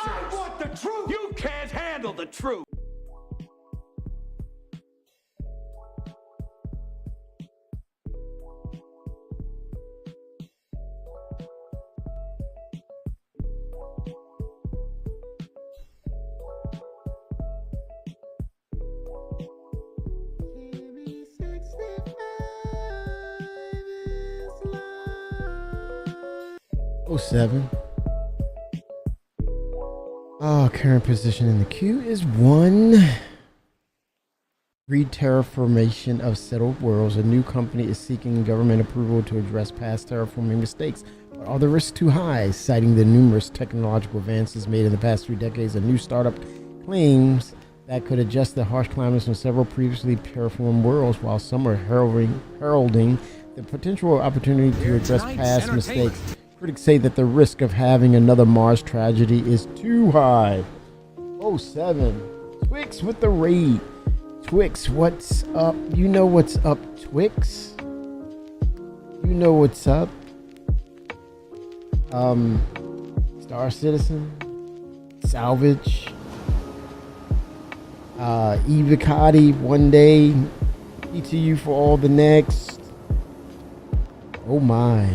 I want the truth! You can't handle the truth! '07. Current position in the queue is 1. Re-terraformation of settled worlds. A new company is seeking government approval to address past terraforming mistakes. But are the risks too high? Citing the numerous technological advances made in the past 3 decades, a new startup claims that could adjust the harsh climates on several previously terraformed worlds, while some are heralding the potential opportunity to address past mistakes. Critics say that the risk of having another Mars tragedy is too high. 07. Twix with the raid. Twix, what's up? You know what's up, Twix? You know what's up. Star Citizen, Salvage, Evocati one day, ETU for all the next. Oh my.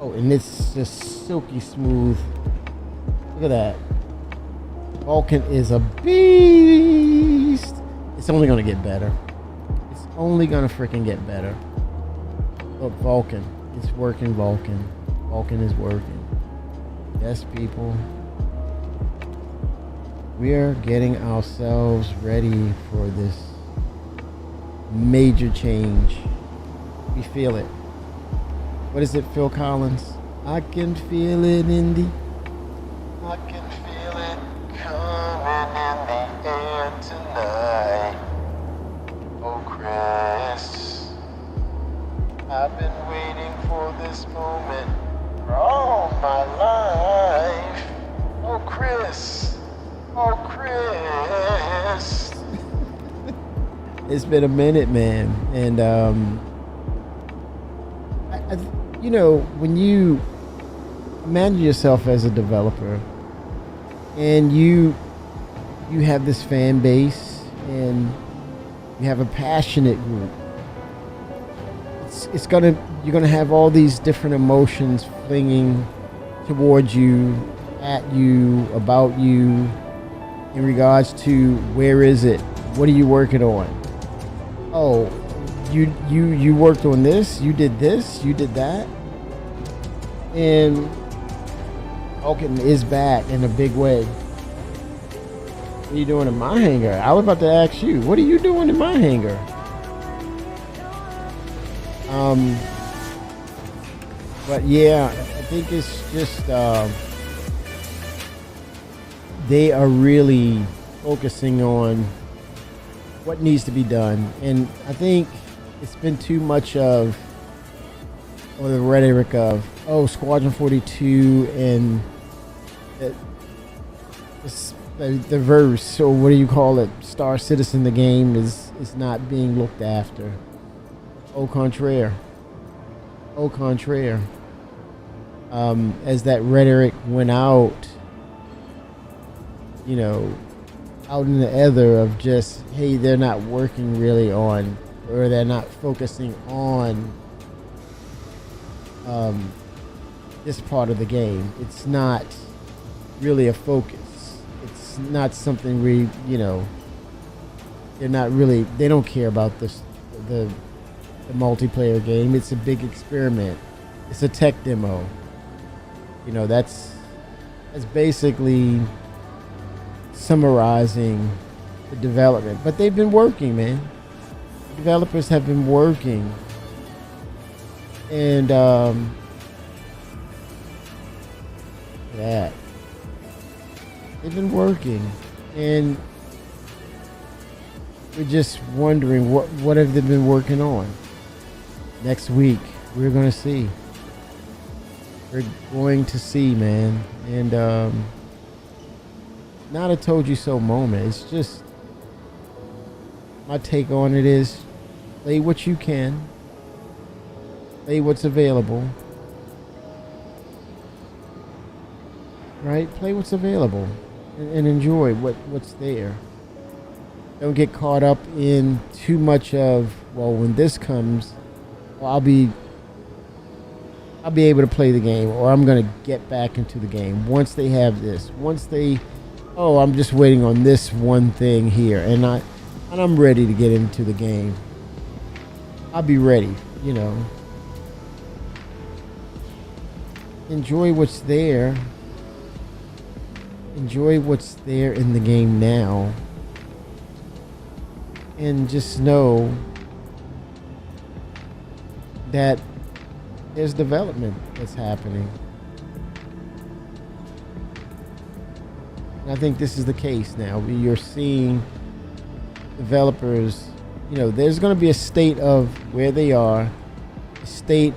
Oh, and it's just silky smooth. Look at that. Vulcan is a beast. It's only gonna get better. It's only gonna freaking get better. Look, Vulcan. It's working, Vulcan. Vulcan is working. Yes, people. We're getting ourselves ready for this major change. We feel it. What is it, Phil Collins? I can feel it in the... I can feel it coming in the air tonight. Oh, Chris, I've been waiting for this moment for all my life. Oh, Chris. Oh, Chris. It's been a minute, man. And you know, when you imagine yourself as a developer, and you have this fan base, and you have a passionate group, you're gonna have all these different emotions flinging towards you, at you, about you, in regards to where is it, what are you working on? Oh, you worked on this, you did that, and Vulcan is back in a big way. What are you doing in my hangar? I was about to ask you, what are you doing in my hangar? But yeah, I think it's just they are really focusing on what needs to be done, and I think it's been too much of the rhetoric of Squadron 42 and the verse, or what do you call it, Star Citizen, the game is not being looked after. Au contraire. As that rhetoric went out, you know, out in the ether of just, hey, they're not working really on, or they're not focusing on this part of the game. It's not really a focus. It's not something they don't care about this, the multiplayer game. It's a big experiment. It's a tech demo. You know, that's basically summarizing the development. But they've been working, man. Developers have been working. And they've been working. And we're just wondering what have they been working on. Next week we're gonna see. We're going to see, man. And not a told you so moment. It's just, my take on it is, play what you can, play what's available, right? Play what's available and enjoy what's there. Don't get caught up in too much of, well, when this comes, well, I'll be able to play the game, or I'm going to get back into the game once they have this. Once they, I'm just waiting on this one thing here, and I'm ready to get into the game. I'll be ready, you know. Enjoy what's there. Enjoy what's there in the game now. And just know that there's development that's happening. And I think this is the case now. You're seeing developers, you know, there's going to be a state of where they are, a state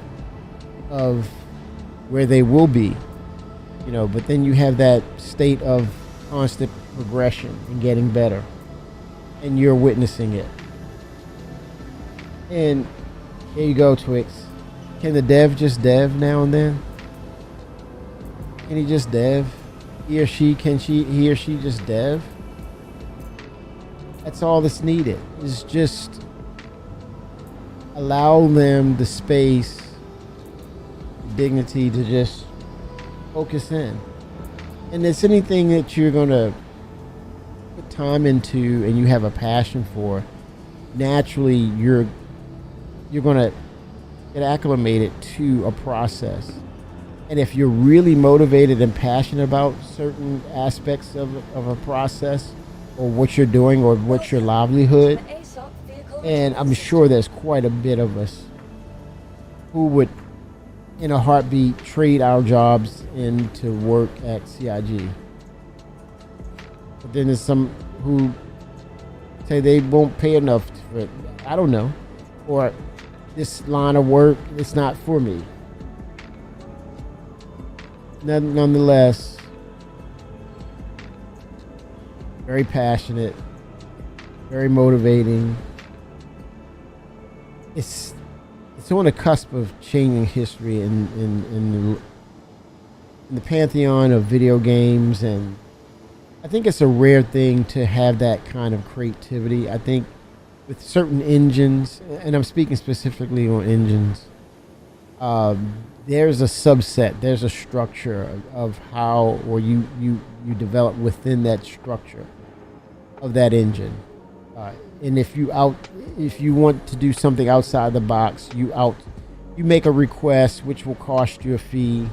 of where they will be, you know, but then you have that state of constant progression and getting better. And you're witnessing it. And here you go, Twix. Can the dev just dev now and then? Can he just dev? He or she just dev? That's all that's needed. Is just allow them the space, dignity to just focus in. And it's anything that you're gonna put time into and you have a passion for, naturally you're gonna get acclimated to a process. And if you're really motivated and passionate about certain aspects of a process, or what you're doing, or what's your livelihood, and I'm sure there's quite a bit of us who would in a heartbeat trade our jobs in to work at CIG. But then there's some who say they won't pay enough for it. I don't know. Or this line of work, it's not for me. Nonetheless, very passionate, very motivating, it's on the cusp of changing history in the pantheon of video games, and I think it's a rare thing to have that kind of creativity. I think with certain engines, and I'm speaking specifically on engines, there's a subset, there's a structure of how, or you develop within that structure of that engine. And if you want to do something outside the box, you make a request, which will cost you a fee.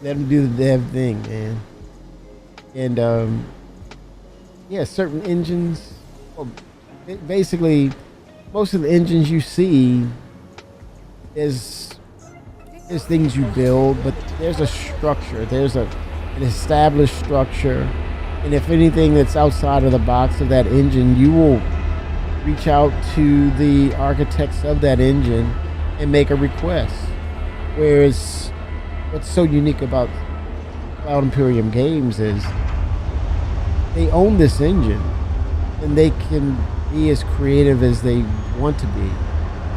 Let them do the damn thing, man. And yeah, certain engines. Well, basically, most of the engines you see is things you build, but there's a structure. There's an established structure, and if anything that's outside of the box of that engine, you will reach out to the architects of that engine and make a request. Whereas, what's so unique about Cloud Imperium Games is they own this engine, and they can be as creative as they want to be,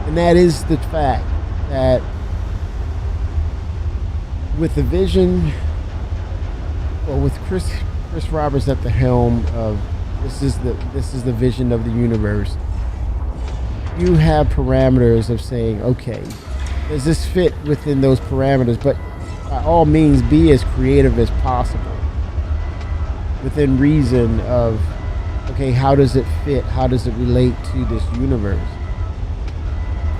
and that is the fact that with the vision, well, with Chris Roberts at the helm of this is the vision of the universe. You have parameters of saying, okay, does this fit within those parameters? But by all means, be as creative as possible within reason of, okay, how does it fit? How does it relate to this universe?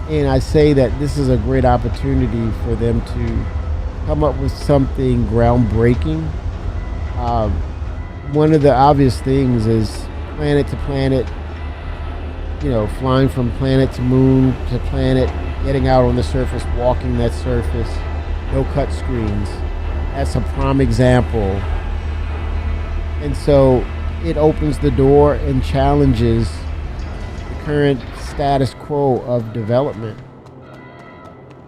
And I say that this is a great opportunity for them to come up with something groundbreaking. One of the obvious things is planet to planet, flying from planet to moon to planet, getting out on the surface, walking that surface, no cut screens. That's a prime example. And so it opens the door and challenges the current status quo of development,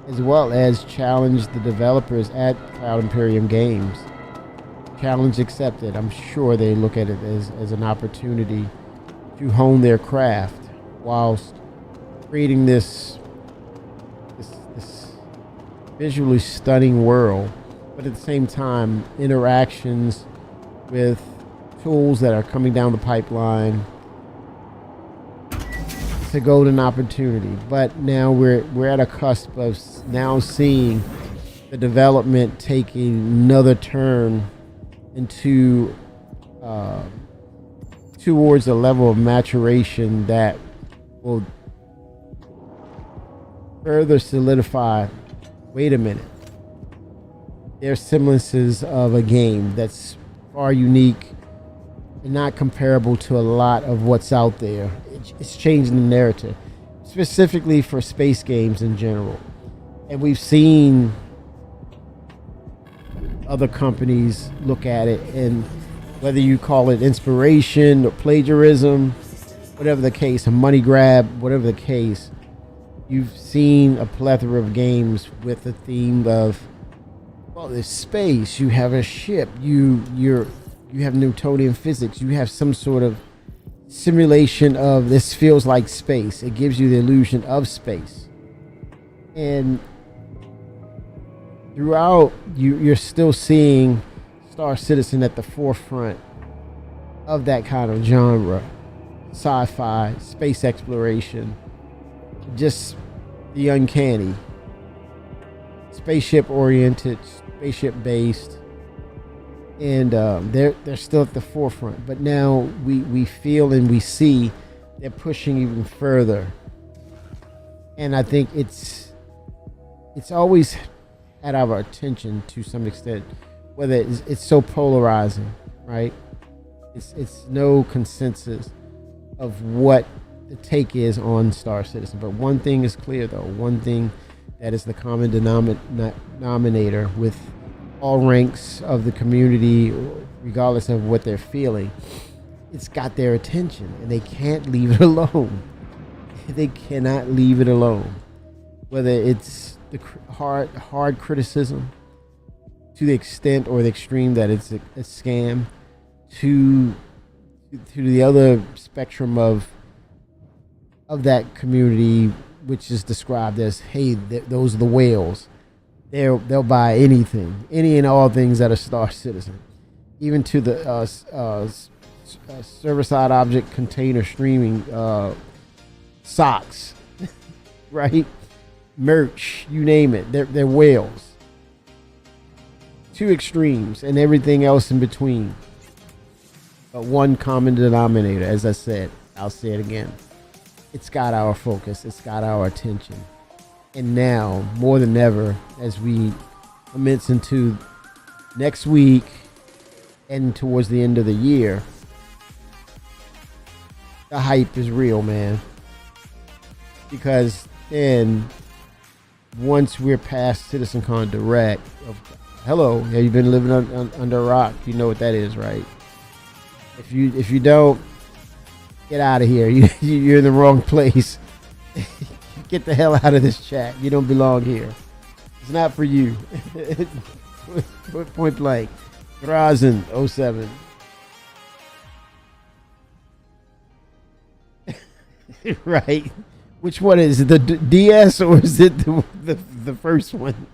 as well as challenge the developers at Cloud Imperium Games. Challenge accepted. I'm sure they look at it as an opportunity to hone their craft whilst creating this visually stunning world, but at the same time, interactions with tools that are coming down the pipeline. It's a golden opportunity, but now we're at a cusp of now seeing the development taking another turn into towards a level of maturation that will further solidify. Wait a minute. There's semblances of a game that's far unique and not comparable to a lot of what's out there. It's changing the narrative, specifically for space games in general. And we've seen other companies look at it, and whether you call it inspiration or plagiarism, whatever the case, a money grab, whatever the case, you've seen a plethora of games with the theme of, well, there's space, you have a ship, you have Newtonian physics, you have some sort of simulation of this feels like space. It gives you the illusion of space. And throughout, you're still seeing Star Citizen at the forefront of that kind of genre. Sci-fi, space exploration, just the uncanny. Spaceship oriented, spaceship based. And they're still at the forefront. But now we feel and we see they're pushing even further. And I think it's always at our attention to some extent, whether it's so polarizing, right? It's no consensus of what the take is on Star Citizen. But one thing is clear, though. One thing that is the common denominator with all ranks of the community, regardless of what they're feeling, it's got their attention, and they can't leave it alone. They cannot leave it alone. Whether it's the hard criticism, to the extent or the extreme that it's a scam, to the other spectrum of that community, which is described as, hey, those are the whales. They'll buy anything, any and all things that are Star Citizen, even to the server-side object container streaming socks, right? Merch, you name it. They're whales. Two extremes and everything else in between. But one common denominator, as I said, I'll say it again. It's got our focus. It's got our attention. And now, more than ever, as we commence into next week and towards the end of the year, the hype is real, man. Because then, once we're past CitizenCon Direct, hello, have you been living under a rock? You know what that is, right? If you don't, get out of here. You're in the wrong place. Get the hell out of this chat. You don't belong here. It's not for you. Point blank. Drazen 07. Right. Which one is it? The DS or is it the first one?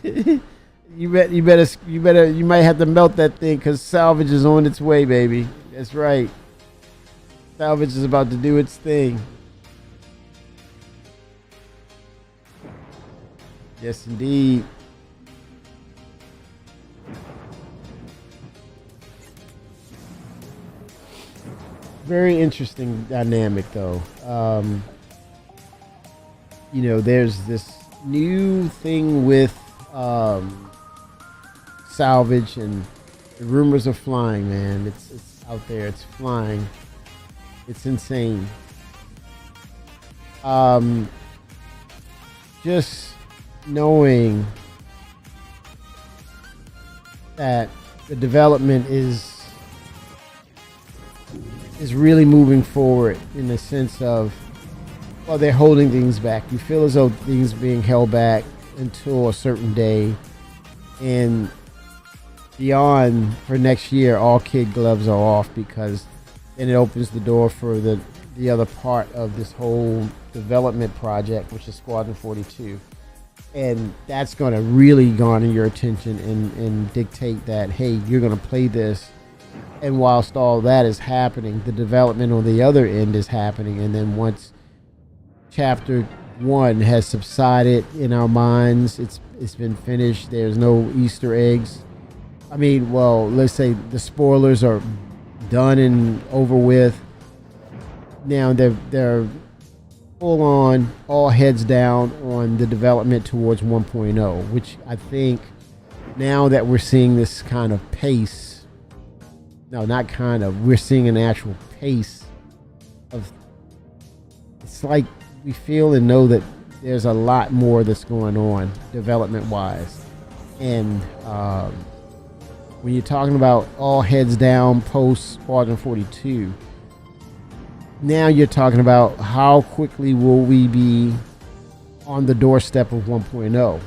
You might have to melt that thing because salvage is on its way, baby. That's right. Salvage is about to do its thing. Yes, indeed. Very interesting dynamic, though. There's this new thing with salvage, and the rumors are flying, man. It's out there. It's flying. It's insane. Just knowing that the development is really moving forward in the sense of, well, they're holding things back. You feel as though things are being held back until a certain day, and beyond for next year, all kid gloves are off, because then it opens the door for the other part of this whole development project, which is Squadron 42. And that's going to really garner your attention and dictate that, hey, you're going to play this. And whilst all that is happening, the development on the other end is happening. And then once Chapter 1 has subsided in our minds, it's been finished, there's no Easter eggs. I mean, well, let's say the spoilers are done and over with. Now they're full on, all heads down on the development towards 1.0, which I think now that we're seeing this kind of pace, no, not kind of, we're seeing an actual pace of, it's like we feel and know that there's a lot more that's going on development wise. And when you're talking about all heads down post Squadron 42, now you're talking about how quickly will we be on the doorstep of 1.0.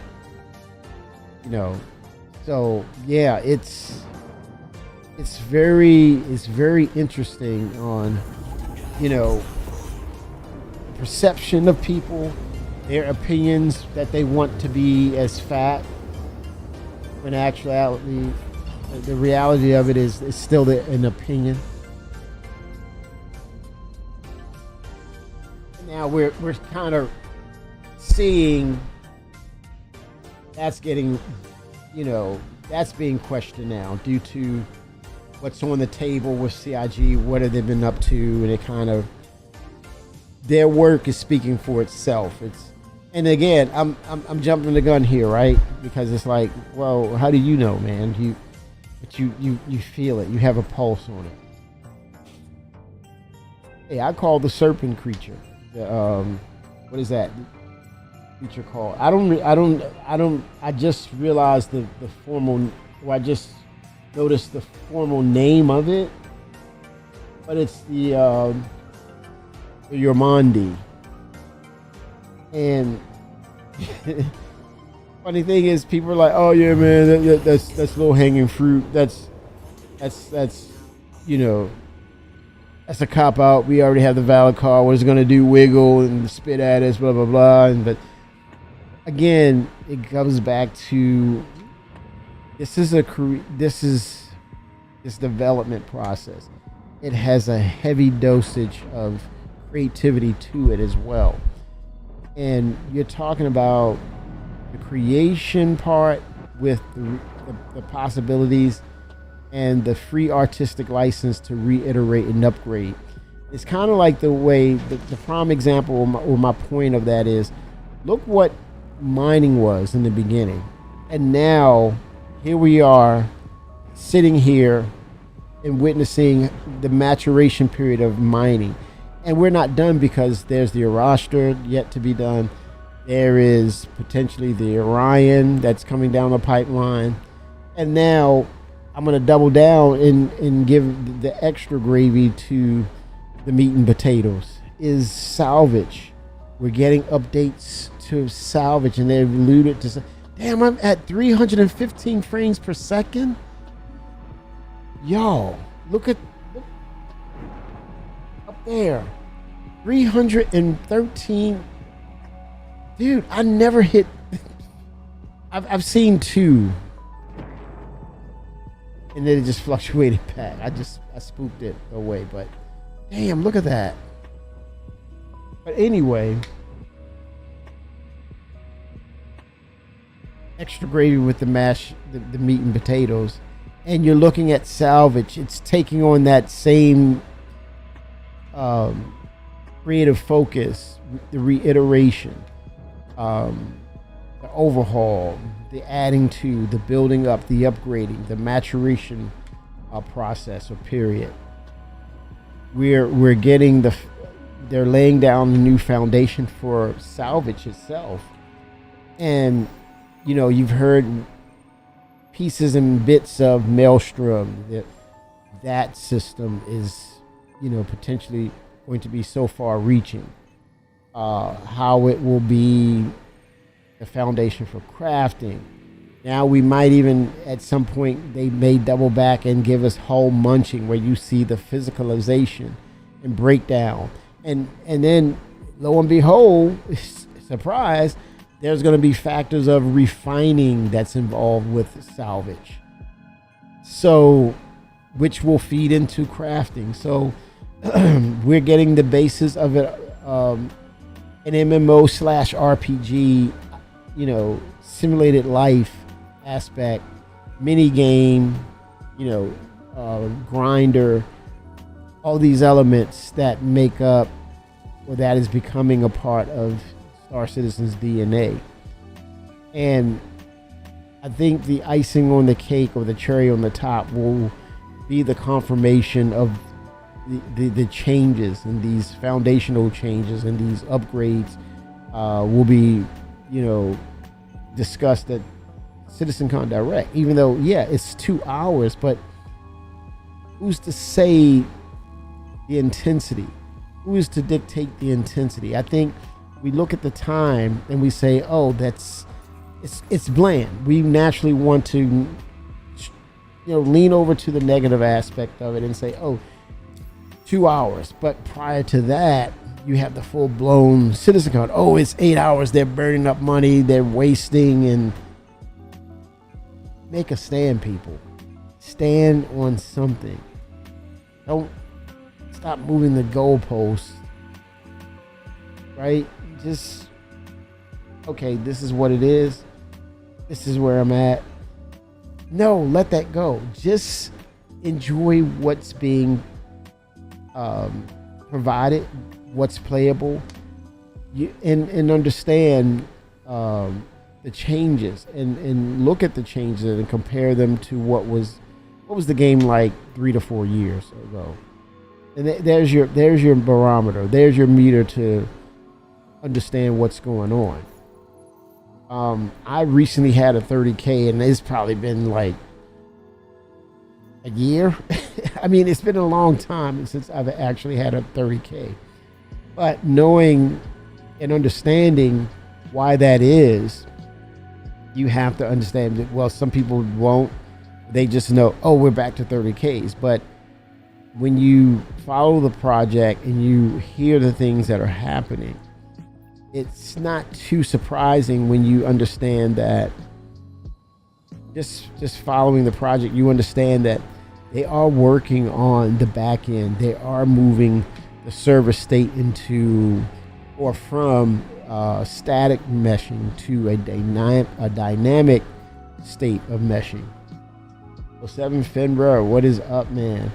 So yeah, it's very interesting on perception of people, their opinions that they want to be as fact, when actuality the reality of it is still an opinion. Now we're kind of seeing that's getting, that's being questioned now due to what's on the table with CIG. What have they been up to? And it kind of, their work is speaking for itself. And again, I'm jumping the gun here, right? Because it's like, well, how do you know, man? You feel it. You have a pulse on it. Hey, I call the serpent creature. What is that creature called? I just realized the formal. Well, I just noticed the formal name of it, but it's the Yormandi. And Funny thing is, people are like, "Oh yeah, man, that's low hanging fruit. That's you know, that's a cop out. We already have the valid car. What it's gonna do? Wiggle and spit at us, blah blah blah." And but again, it comes back to this development process. It has a heavy dosage of creativity to it as well. And you're talking about the creation part with the possibilities and the free artistic license to reiterate and upgrade. It's kind of like the way the prime example or my point of that is, look what mining was in the beginning. And now here we are sitting here and witnessing the maturation period of mining. And we're not done because there's the Arashtra yet to be done. There is potentially the Orion that's coming down the pipeline. And now I'm going to double down and give the extra gravy to the meat and potatoes is salvage. We're getting updates to salvage, and they've alluded to, damn, I'm at 315 frames per second. Y'all, look up there, 313. Dude, I never hit. I've seen 2, and then it just fluctuated back. I spooked it away, but damn, look at that. But anyway, extra gravy with the mash, the meat and potatoes, and you're looking at salvage. It's taking on that same creative focus, the reiteration, the overhaul, the adding to, the building up, the upgrading, the maturation process or period. We're getting they're laying down a new foundation for salvage itself. And you know, you've heard pieces and bits of Maelstrom. That system is, you know, potentially going to be so far reaching. How it will be the foundation for crafting. Now we might even, at some point, they may double back and give us hull munching, where you see the physicalization and breakdown. And then, lo and behold, surprise, there's going to be factors of refining that's involved with salvage. So, which will feed into crafting. So, we're getting the basis of it, an MMO/RPG, you know, simulated life aspect, mini game, you know, grinder, all these elements that make up, or that is becoming a part of Star Citizen's DNA. And I think the icing on the cake, or the cherry on the top, will be the confirmation of the changes, and these foundational changes and these upgrades will be, you know, discussed at CitizenCon Direct. Even though, yeah, it's 2 hours, but who's to say the intensity? Who is to dictate the intensity? I think we look at the time and we say, oh, it's bland. We naturally want to, you know, lean over to the negative aspect of it and say, oh, 2 hours. But prior to that, you have the full-blown CitizenCon. Oh, it's 8 hours. They're burning up money. They're wasting. And make a stand, people. Stand on something. Don't stop moving the goalposts. Right? Just, okay, this is what it is. This is where I'm at. No, let that go. Just enjoy what's being provided, what's playable, and understand the changes, and look at the changes and compare them to what was the game like 3 to 4 years ago. And there's your barometer. There's your meter to understand what's going on. I recently had a 30K, and it's probably been like a year. I mean, it's been a long time since I've actually had a 30K. But knowing and understanding why that is, you have to understand that, well, some people won't. They just know, oh, we're back to 30Ks. But when you follow the project and you hear the things that are happening, it's not too surprising when you understand that just following the project, you understand that they are working on the back end. They are moving the server state into or from static meshing to a dynamic state of meshing. So 7 Finbra, what is up, man?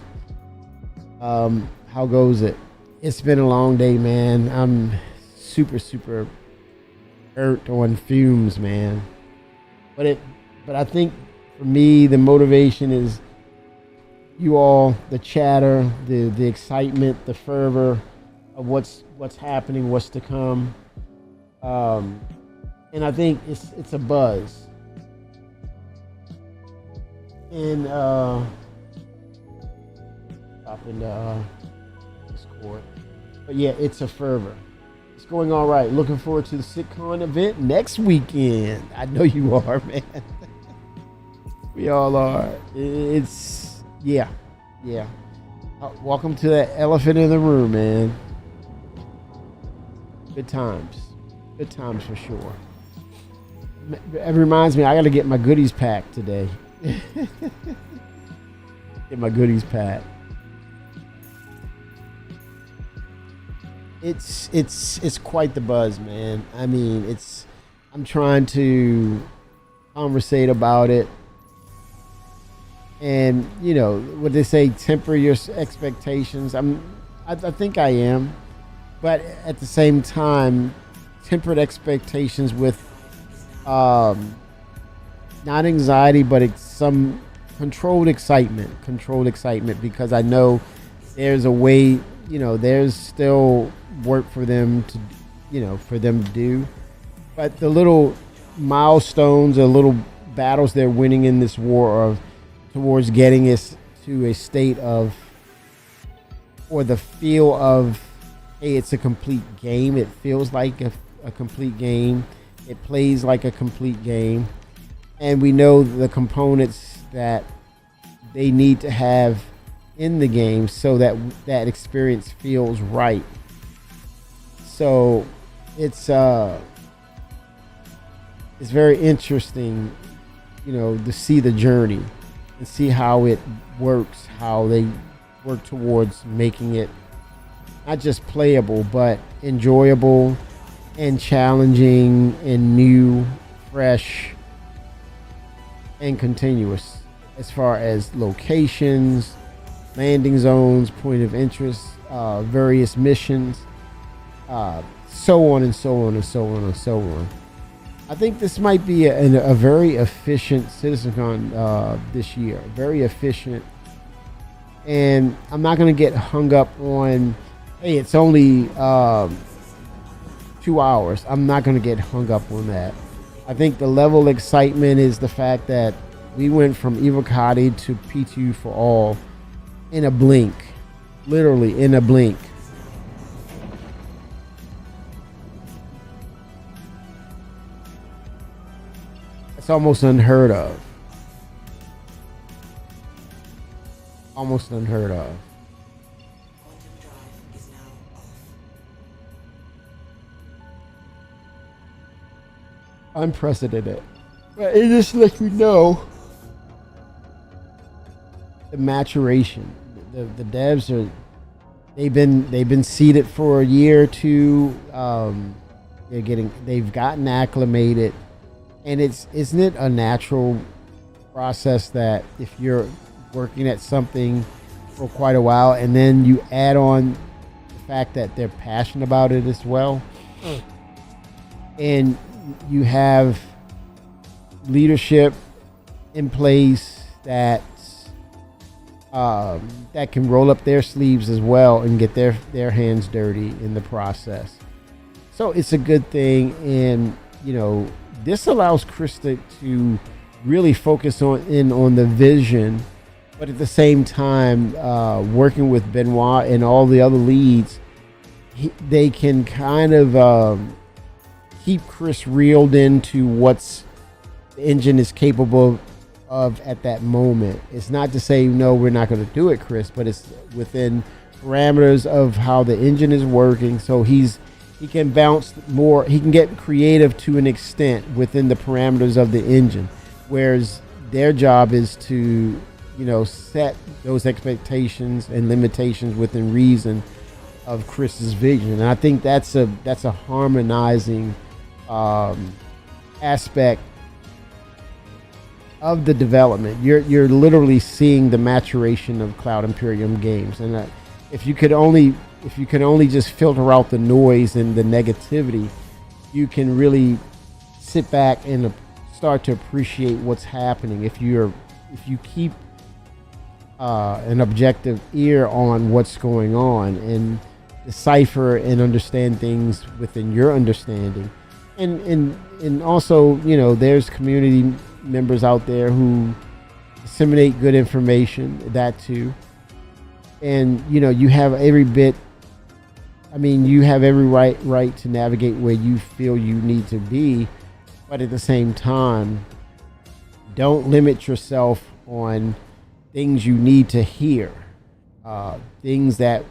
How goes it? It's been a long day, man. I'm super hurt on fumes, man. But I think for me, the motivation is you all, the chatter, the excitement, the fervor of what's happening, what's to come. And I think it's a buzz. And up in the Discord. But yeah, it's a fervor. It's going all right. Looking forward to the SitCon event next weekend. I know you are, man. We all are. It's yeah. Welcome to that elephant in the room, man. Good times for sure. It reminds me, I got to get my goodies packed today. Get my goodies packed. It's quite the buzz, man. I mean, I'm trying to conversate about it. And, you know, what they say, temper your expectations. I think I am. But at the same time, tempered expectations with not anxiety, but some controlled excitement, because I know there's a way, you know, there's still work for them to do. But the little milestones or little battles they're winning in this war are towards getting us to a state of, or the feel of, hey, it's a complete game. It feels like a complete game. It plays like a complete game. And we know the components that they need to have in the game so that that experience feels right. So it's very interesting, you know, to see the journey and see how it works, how they work towards making it not just playable, but enjoyable and challenging and new, fresh, and continuous as far as locations, landing zones, point of interest, various missions, so on and so on and so on and so on. I think this might be a very efficient CitizenCon this year. Very efficient. And I'm not going to get hung up on, hey, it's only 2 hours. I'm not going to get hung up on that. I think the level of excitement is the fact that we went from Evocati to P2 for all in a blink. Literally in a blink. It's almost unheard of. Almost unheard of. Unprecedented. But it just lets you know the maturation. The devs are they've been seeded for a year or two. They've gotten acclimated. And isn't it a natural process that if you're working at something for quite a while and then you add on the fact that they're passionate about it as well, and you have leadership in place that can roll up their sleeves as well and get their hands dirty in the process. So it's a good thing, and you know, this allows Krista to really focus on the vision, but at the same time, working with Benoit and all the other leads, they can kind of keep Chris reeled into what's the engine is capable of at that moment. It's not to say no, we're not going to do it, Chris, but it's within parameters of how the engine is working. So he can bounce more. He can get creative to an extent within the parameters of the engine, whereas their job is to, set those expectations and limitations within reason of Chris's vision. And I think that's a harmonizing aspect of the development. You're literally seeing the maturation of Cloud Imperium games, and if you could only just filter out the noise and the negativity, you can really sit back and start to appreciate what's happening. If you keep an objective ear on what's going on and decipher and understand things within your understanding, and also, there's community members out there who disseminate good information, that too. And you have every bit, you have every right to navigate where you feel you need to be, but at the same time, don't limit yourself on things you need to hear, things that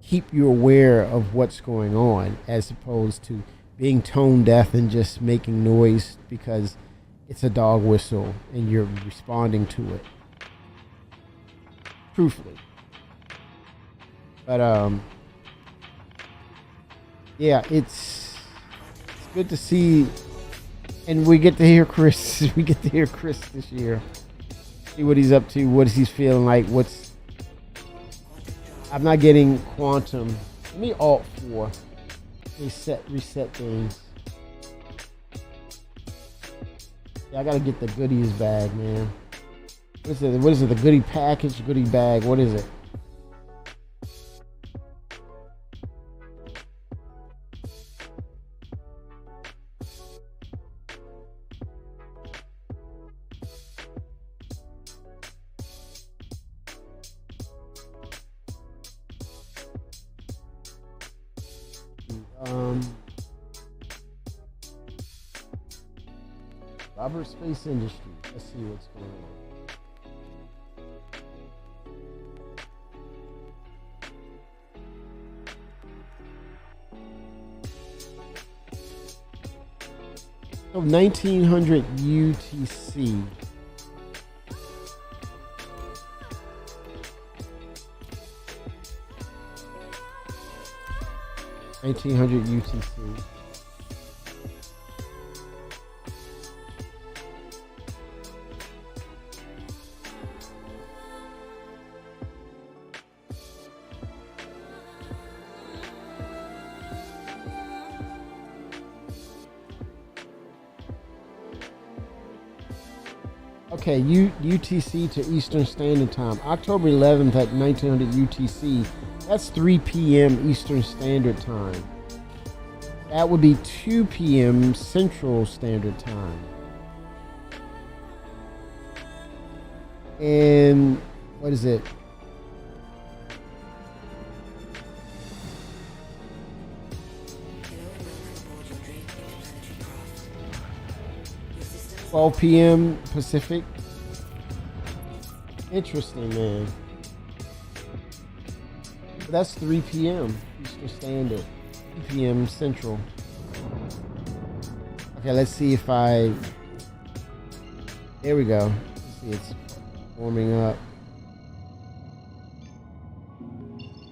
keep you aware of what's going on, as opposed to being tone deaf and just making noise because it's a dog whistle and you're responding to it truthfully. But yeah, it's good to see, and we get to hear Chris. We get to hear Chris this year. See what he's up to. What he's feeling like. I'm not getting Quantum. Let me Alt 4. Reset things. Yeah, I gotta get the goodies bag, man. What is it? The goodie package, goodie bag. What is it? Robert Space Industries. Let's see what's going on. So 1900 UTC. UTC. Okay, UTC to Eastern Standard Time. October 11th at 1900 UTC. That's 3 p.m. Eastern Standard Time. That would be 2 p.m. Central Standard Time. And what is it? $12 p.m. Pacific. Interesting, man. That's 3 p.m. Eastern Standard. 2 p.m. Central. Okay, let's see if I... There we go. Let's see, it's warming up.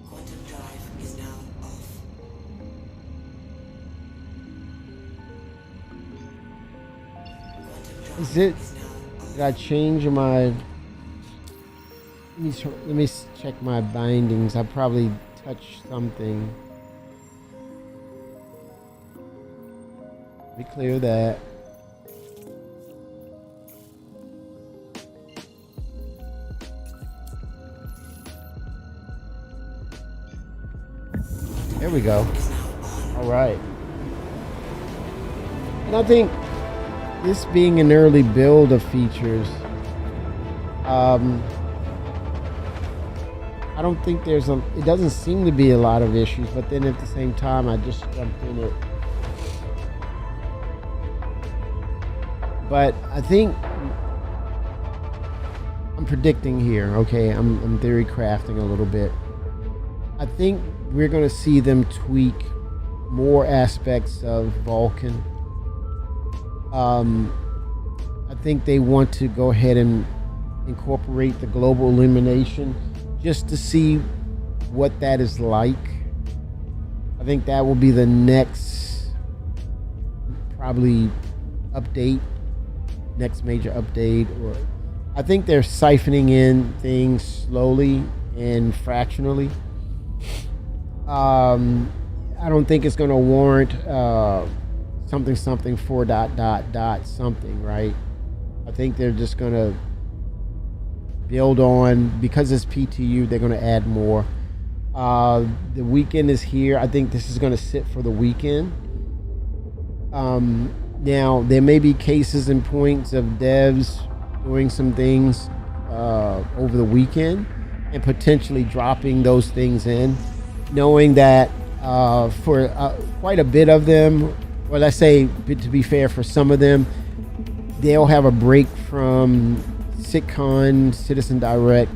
Quantum drive is now off. Is it... Did I change my... Let me check my bindings. I probably touched something. Let me clear that. There we go. All right. And I think this being an early build of features, I don't think it doesn't seem to be a lot of issues, but then at the same time, I just jumped in it. But I think I'm predicting here. Okay, I'm theory crafting a little bit. I think we're going to see them tweak more aspects of Vulcan. I think they want to go ahead and incorporate the global illumination just to see what that is like. I think that will be the next probably update, next major update. Or I think they're siphoning in things slowly and fractionally. I don't think it's going to warrant something 4 ... something, right? I think they're just going to build on, because it's PTU, they're going to add more. The weekend is here. I think this is going to sit for the weekend. Now, there may be cases and points of devs doing some things over the weekend and potentially dropping those things in, knowing that for quite a bit of them, or let's say, to be fair, for some of them, they'll have a break from CitCon, Citizen Direct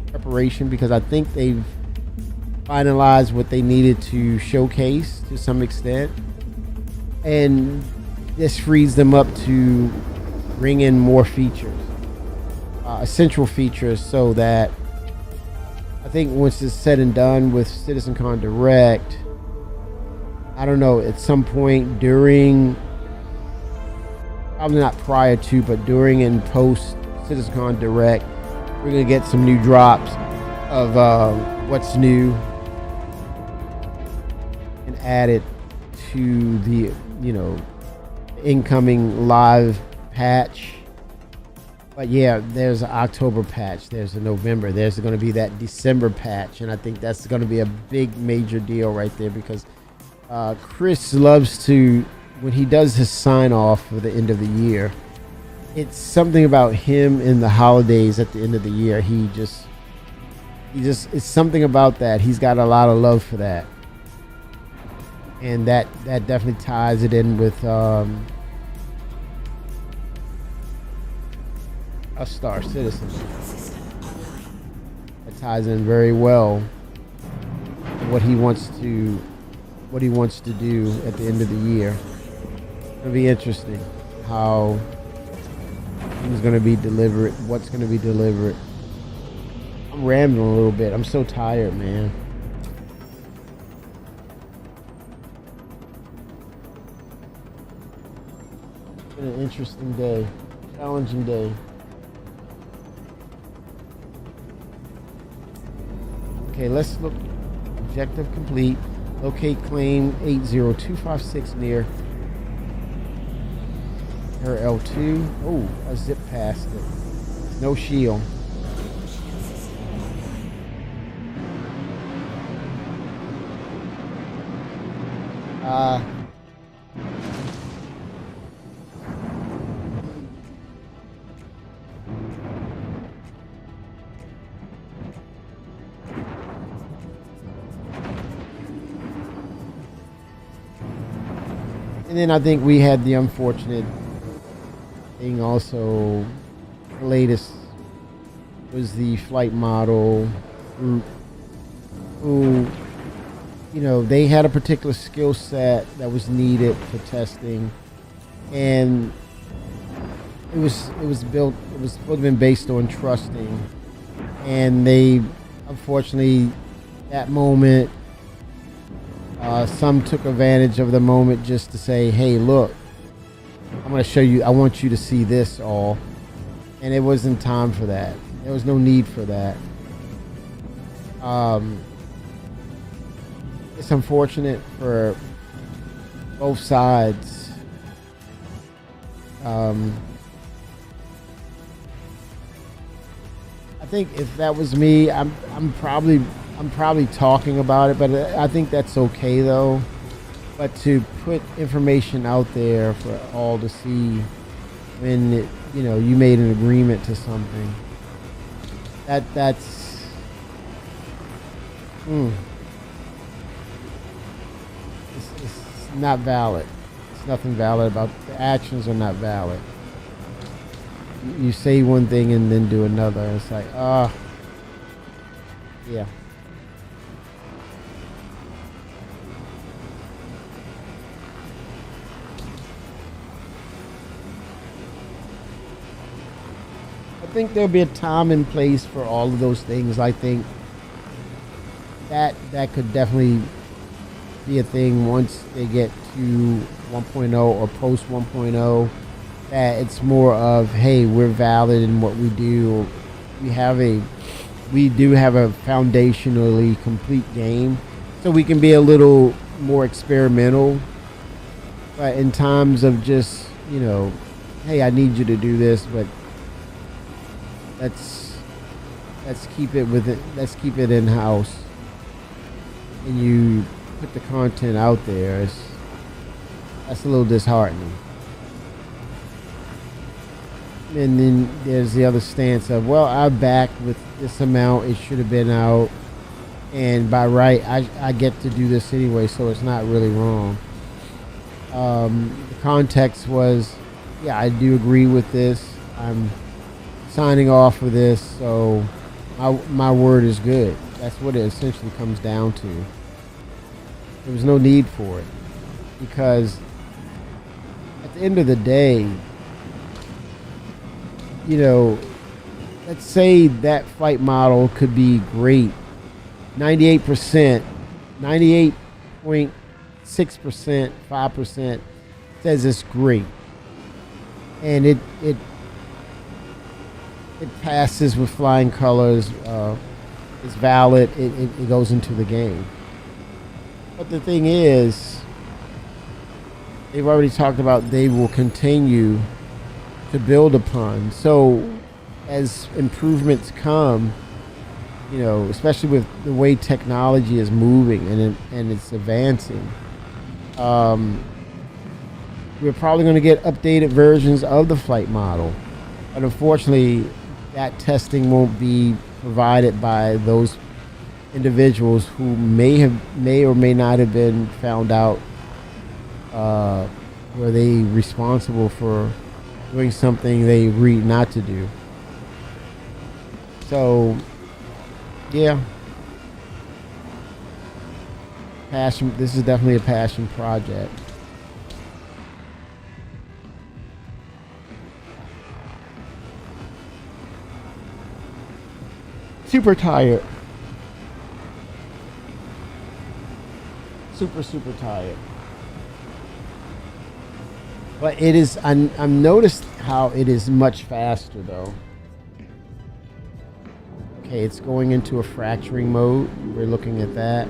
preparation, because I think they've finalized what they needed to showcase to some extent. And this frees them up to bring in more features, essential features, so that I think once it's said and done with CitizenCon Direct, I don't know, at some point during, probably not prior to, but during and post CitizenCon Direct, we're going to get some new drops of what's new and add it to the, incoming live patch. But yeah, there's an October patch, there's a November, there's going to be that December patch, and I think that's going to be a big major deal right there, because Chris loves to, when he does his sign off for the end of the year, it's something about him in the holidays at the end of the year. He just it's something about that. He's got a lot of love for that, and that definitely ties it in with a Star Citizen. It ties in very well what he wants to do at the end of the year. It'll be interesting how things going to be delivered, what's going to be delivered. I'm rambling a little bit. I'm so tired, man. It's been an interesting day, challenging day. Okay, let's look. Objective complete. Locate claim 80256 near L2. Oh, I zipped past it. No shield. And then I think we had the unfortunate thing also. The latest was the flight model group who, they had a particular skill set that was needed for testing, and it was supposed to have been based on trusting, and they, unfortunately, that moment, some took advantage of the moment just to say, hey, look, I'm going to show you, I want you to see this all. And it wasn't time for that. There was no need for that. It's unfortunate for both sides. I think if that was me, I'm probably talking about it, but I think that's okay though. But to put information out there for all to see when you made an agreement to something, that's it's not valid. It's nothing valid about the actions are not valid. You say one thing and then do another. It's like, yeah. I think there'll be a time and place for all of those things. I think that could definitely be a thing once they get to 1.0 or post 1.0. That it's more of, hey, we're valid in what we do. We do have a foundationally complete game, so we can be a little more experimental. But in times of just, hey, I need you to do this, but let's keep it with it. Let's keep it in house, and you put the content out there. That's a little disheartening. And then there's the other stance of, well, I backed with this amount. It should have been out, and by right, I get to do this anyway, so it's not really wrong. The context was, yeah, I do agree with this. I'm signing off for this, so my word is good. That's what it essentially comes down to. There was no need for it, because at the end of the day, let's say that flight model could be great. 98%, 98.6%, 5% says it's great. And it passes with flying colors, it's valid, it goes into the game. But the thing is, they've already talked about they will continue to build upon. So as improvements come, especially with the way technology is moving and it's advancing, we're probably going to get updated versions of the flight model. But unfortunately, that testing won't be provided by those individuals who may or may not have been found out. Were they responsible for doing something they agreed not to do? So, yeah. Passion. This is definitely a passion project. Super tired. Super tired. But it is, I've noticed how it is much faster though. Okay, it's going into a fracturing mode. We're looking at that.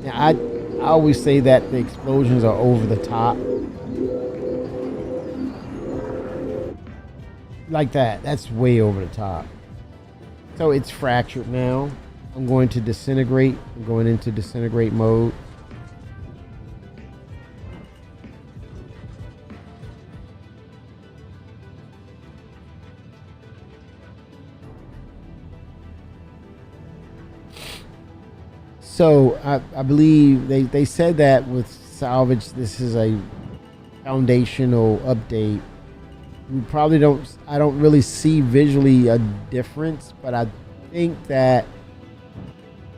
Now, I always say that the explosions are over the top. Like that. That's way over the top. So it's fractured now. I'm going to disintegrate. I'm going into disintegrate mode. So I believe they said that with salvage, this is a foundational update. We probably I don't really see visually a difference, but I think that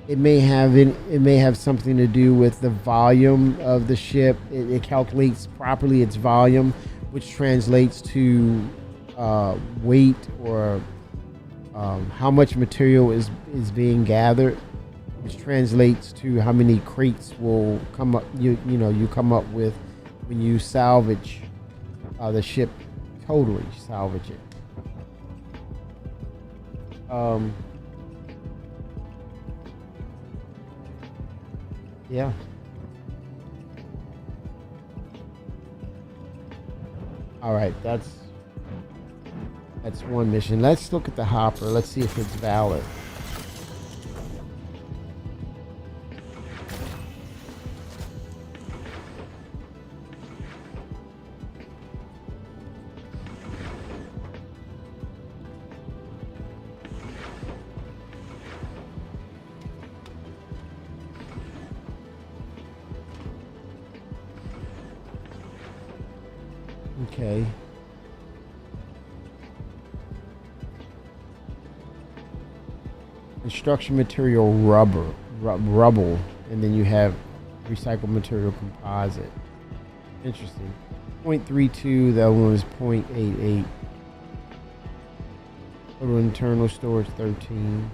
it may have something to do with the volume of the ship. It calculates properly its volume, which translates to weight or how much material is being gathered, which translates to how many crates will come up. You come up with when you salvage the ship. Totally salvage it. Yeah. All right, that's one mission. Let's look at the hopper. Let's see if it's valid. Okay. Construction material rubble, and then you have recycled material composite. Interesting. 0.32, the other one is 0.88. Total internal storage 13.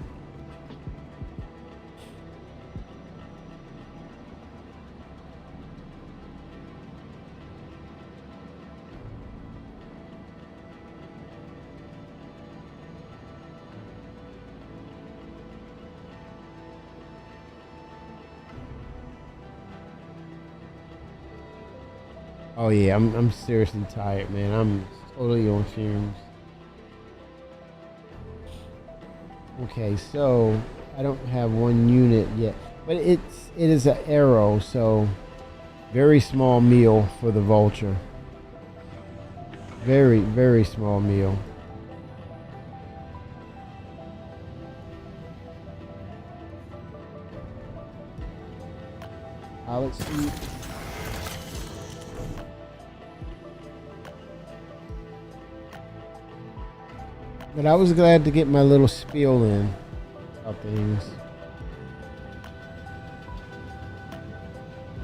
Oh yeah, I'm seriously tired, man. I'm totally on fumes. Okay, so I don't have one unit yet, but it is an arrow, so very small meal for the vulture. Very, very small meal. Pilot seat. But I was glad to get my little spiel in about things.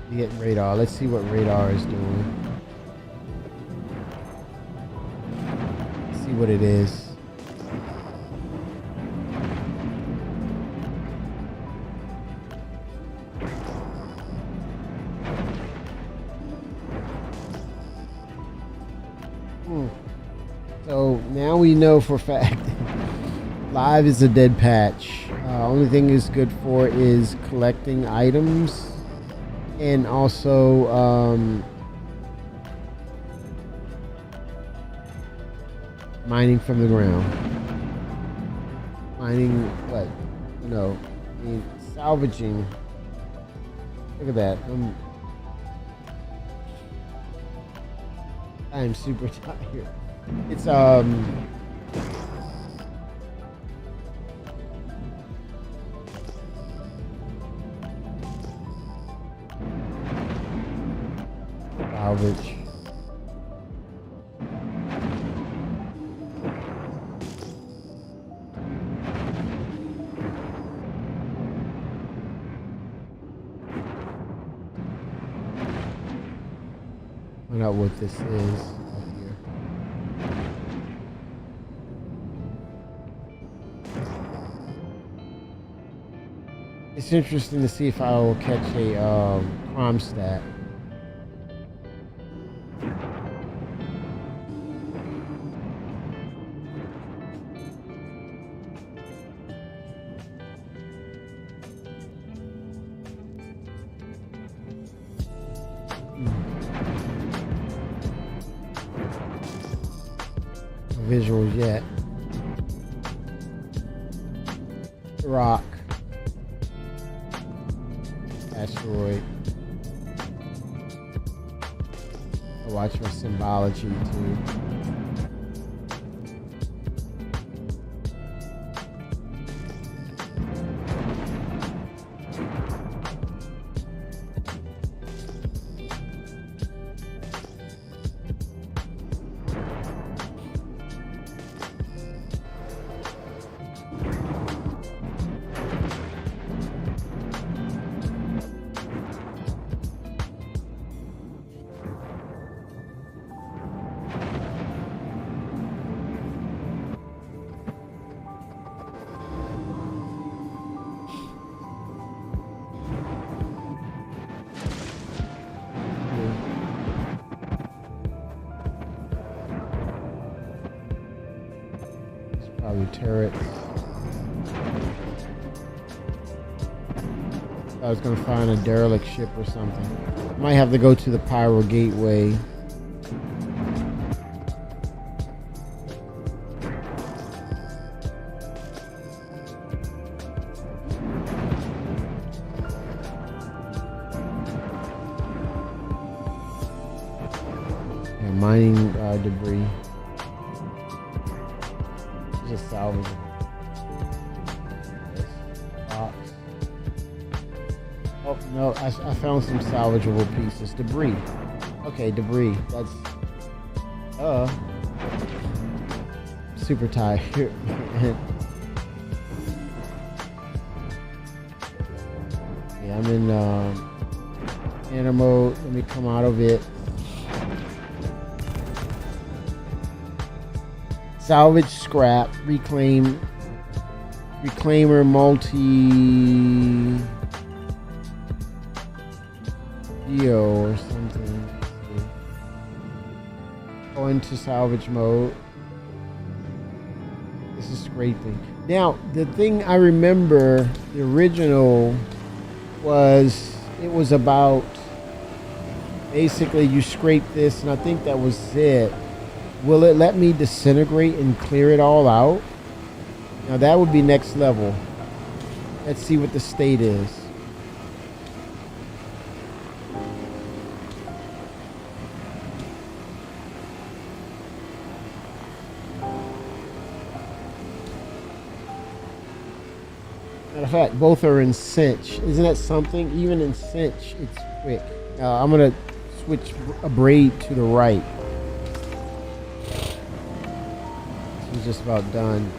You get radar. Let's see what radar is doing. Let's see what it is. So now we know for a fact live is a dead patch. Only thing is good for is collecting items and also mining from the ground. Mining what? No, I mean salvaging. Look at that. I'm super tired. It's salvage. Find out what this is up here. It's interesting to see if I will catch a crime stat. Visuals yet. Rock. Asteroid. I watch my symbology too. Probably turrets. I was gonna find a derelict ship or something. Might have to go to the Pyro Gateway. Yeah, mining debris. Just salvage box. Oh no, I found some salvageable pieces. Debris. Okay, debris. That's Super tired. Yeah, I'm in enter mode. Let me come out of it. Salvage, scrap, reclaim, reclaimer, multi geo or something. Go into salvage mode. This is scraping. Now, the thing I remember, the original was, it was about basically you scrape this, and I think that was it. Will it let me disintegrate and clear it all out? Now that would be next level. Let's see what the state is. Matter of fact, both are in cinch. Isn't that something? Even in cinch, it's quick. I'm gonna switch a braid to the right. This is just about done.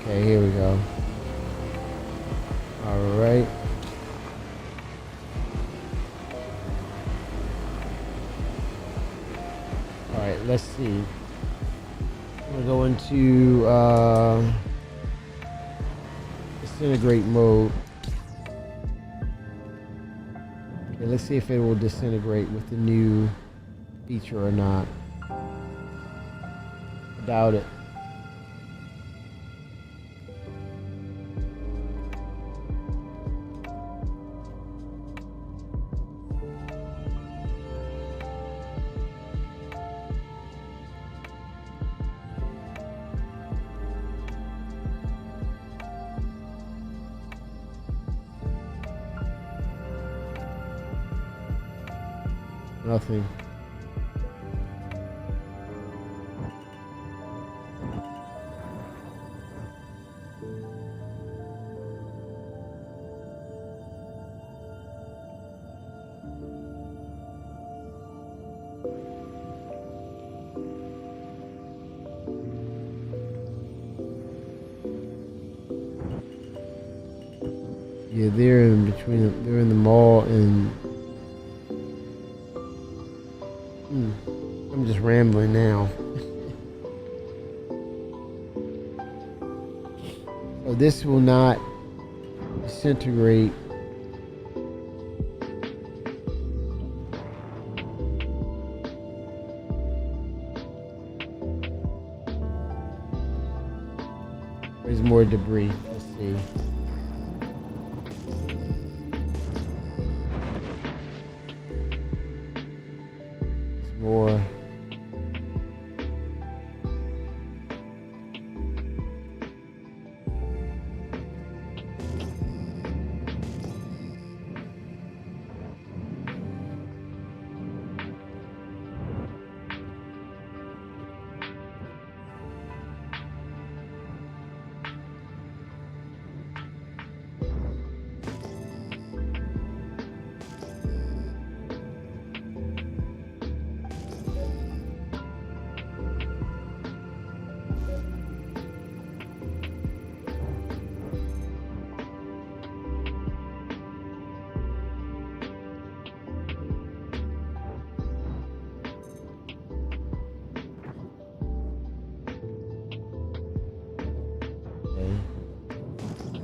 Okay, here we go. All right. All right, let's see. I'm gonna go into disintegrate mode. Okay, let's see if it will disintegrate with the new feature or not. I doubt it. Nothing. Yeah, they're in between. They're in the mall and. I'm just rambling now. So this will not disintegrate. There's more debris. Let's see. More.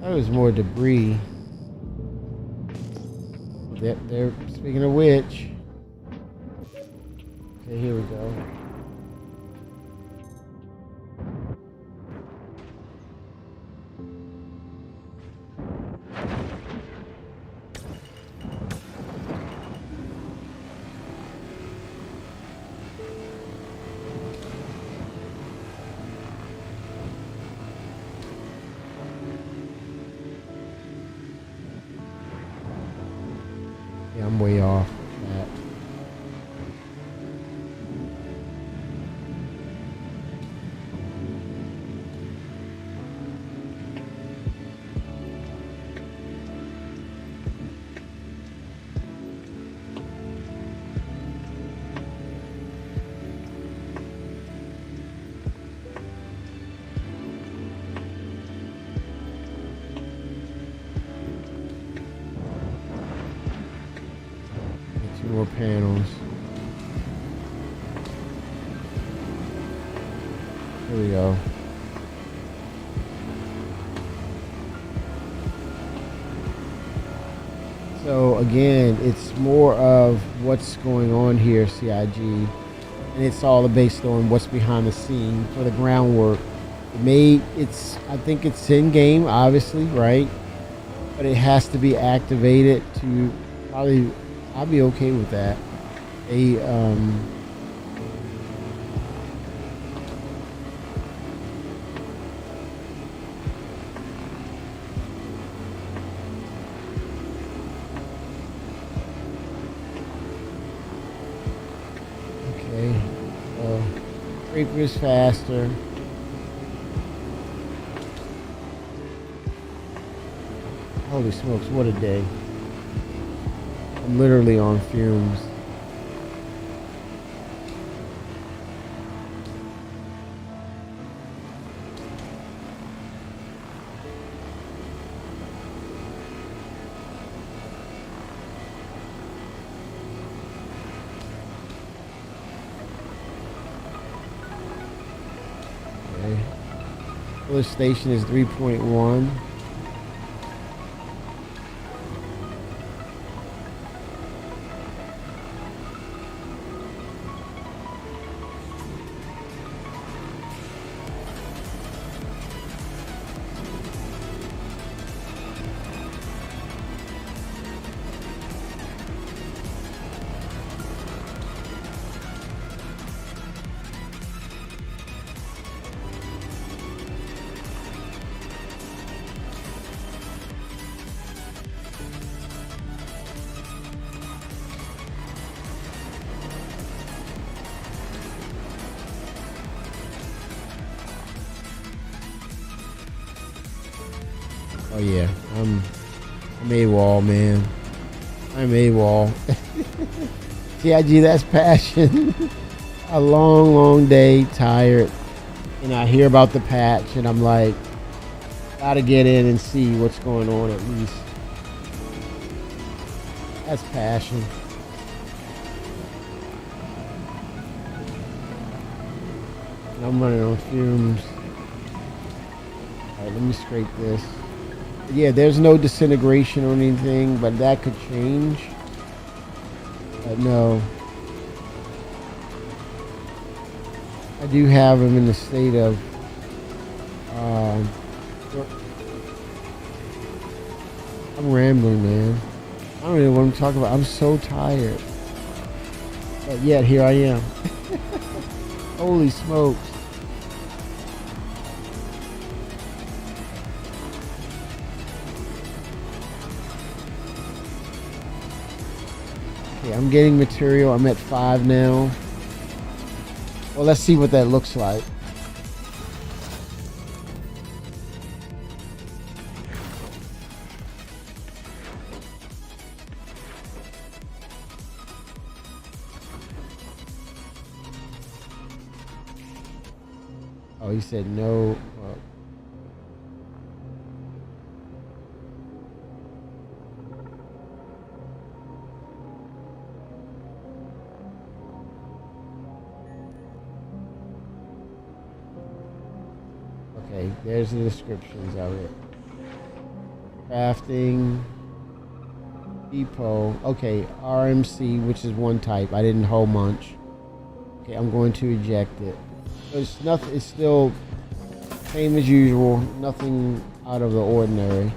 There was more debris. They're speaking of which. Okay, here we go. Yeah, I'm way off that. panels. Here we go. So again, it's more of what's going on here, CIG, and it's all based on what's behind the scene for the groundwork. I think it's in game, obviously, right? But it has to be activated to probably. I'll be okay with that. Okay. Scraper is faster. Holy smokes, what a day. I'm literally on fumes. Okay. Fullest station is 3.1. Oh yeah, I'm AWOL, man. I'm AWOL. CIG, that's passion. A long day, tired, and I hear about the patch, and I'm like, gotta get in and see what's going on at least. That's passion. And I'm running on fumes. Alright, let me scrape this. Yeah, there's no disintegration or anything, but that could change. But no. I do have him in the state of I'm rambling, man. I don't even know what I'm talking about. I'm so tired. But yet here I am. Holy smokes. Okay, I'm getting material. I'm at 5 now. Well, let's see what that looks like. Oh, he said no. Okay, there's the descriptions of it. Crafting. Depot. Okay, RMC, which is one type. I didn't hole munch. Okay, I'm going to eject it. It's nothing. It's still same as usual. Nothing out of the ordinary.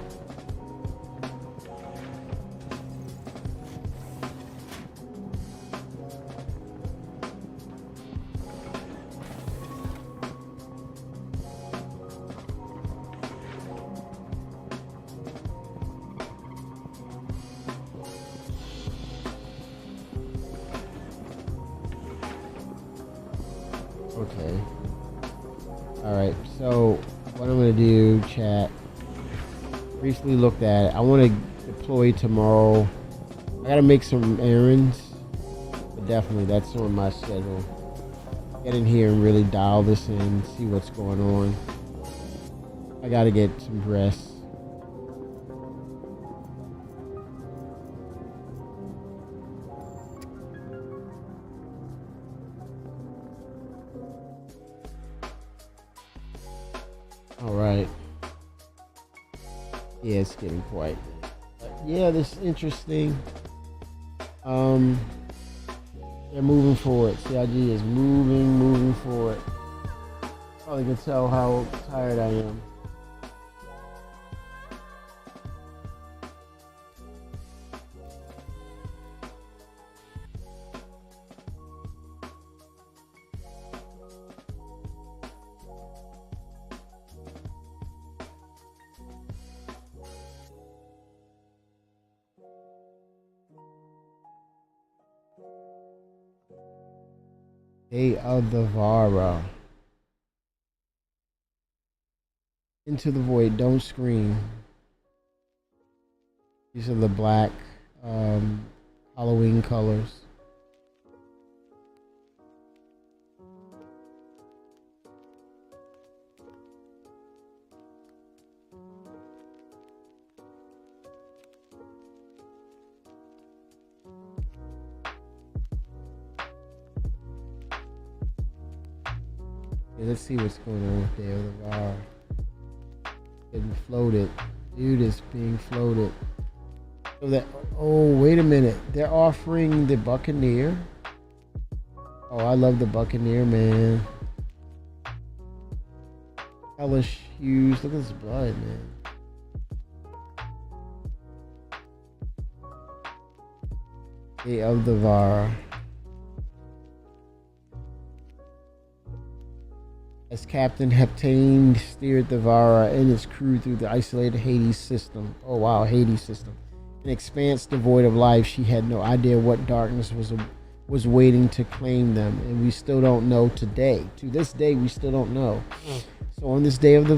Okay. Alright, so what I'm going to do, chat, briefly looked at it. I want to deploy tomorrow. I got to make some errands, but definitely that's on my schedule. Get in here and really dial this in, see what's going on. I got to get some rest. All right. Yeah, it's getting quite. Yeah, this is interesting. They're moving forward. CIG is moving forward. Probably can tell how tired I am. Day of the Vara. Into the Void, don't scream. These are the black Halloween colors. Okay, let's see what's going on with Day of the Vara. Getting floated. Dude is being floated. So that, oh, wait a minute. They're offering the Buccaneer. Oh, I love the Buccaneer, man. Hellish Hughes. Look at this blood, man. Day of the Vara. As Captain Heptane steered the Vara and its crew through the isolated Hades system. Oh wow, Hades system. An expanse devoid of life, she had no idea what darkness was waiting to claim them, and we still don't know today. To this day, we still don't know. So on this day of the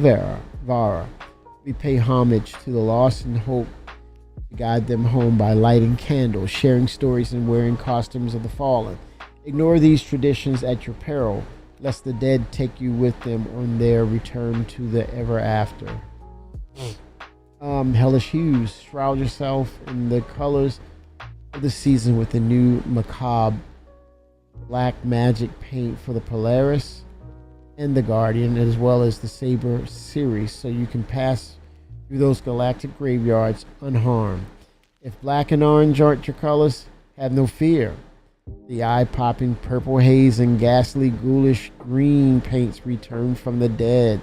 Vara, we pay homage to the lost and hope to guide them home by lighting candles, sharing stories, and wearing costumes of the fallen. Ignore these traditions at your peril, lest the dead take you with them on their return to the ever after. Hellish Hues, shroud yourself in the colors of the season with the new macabre black magic paint for the Polaris and the Guardian, as well as the Saber series, so you can pass through those galactic graveyards unharmed. If black and orange aren't your colors, have no fear. The eye-popping purple haze and ghastly ghoulish green paints return from the dead.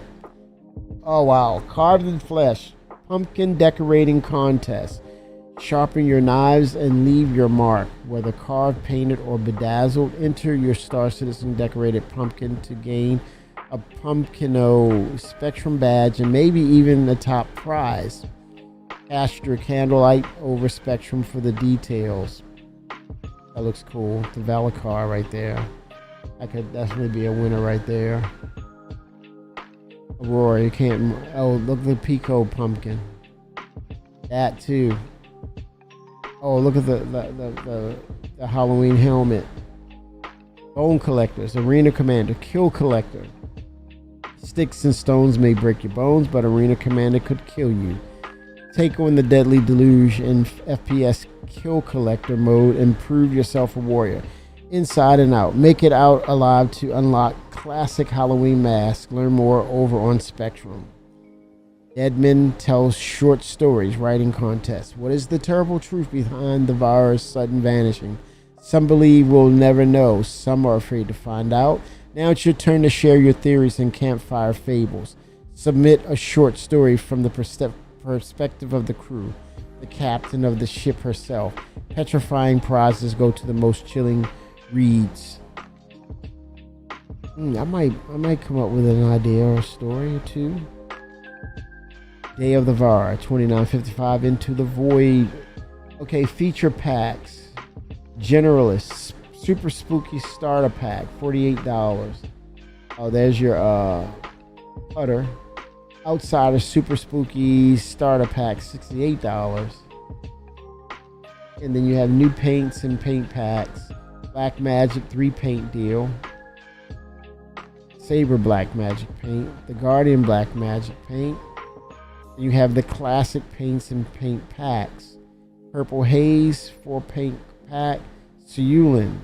Oh wow, carved in flesh, pumpkin decorating contest. Sharpen your knives and leave your mark. Whether carved, painted, or bedazzled, enter your Star Citizen decorated pumpkin to gain a Pumpkino Spectrum badge and maybe even a top prize. Cast your candlelight over Spectrum for the details. That looks cool. The Valacar right there. That could definitely be a winner right there. Aurora, you can't. Oh, look at the Pico pumpkin. That too. Oh, look at the Halloween helmet. Bone Collectors, Arena Commander, Kill Collector. Sticks and stones may break your bones, but Arena Commander could kill you. Take on the Deadly Deluge in FPS Kill Collector mode and prove yourself a warrior. Inside and out. Make it out alive to unlock classic Halloween masks. Learn more over on Spectrum. Deadman tells short stories, writing contest. What is the terrible truth behind the Vara's sudden vanishing? Some believe we'll never know. Some are afraid to find out. Now it's your turn to share your theories and campfire fables. Submit a short story from the perspective of the crew, the captain of the ship herself. Petrifying prizes go to the most chilling reads. I might come up with an idea or a story or two. Day of the Vara, $29.55. Into the Void. Okay, feature packs. Generalist, super spooky starter pack, $48. Oh, there's your putter. Outsider super spooky starter pack, $68. And then you have new paints and paint packs. Black Magic 3 paint deal. Saber Black Magic paint. The Guardian Black Magic paint. You have the classic paints and paint packs. Purple Haze 4 paint pack. Seulin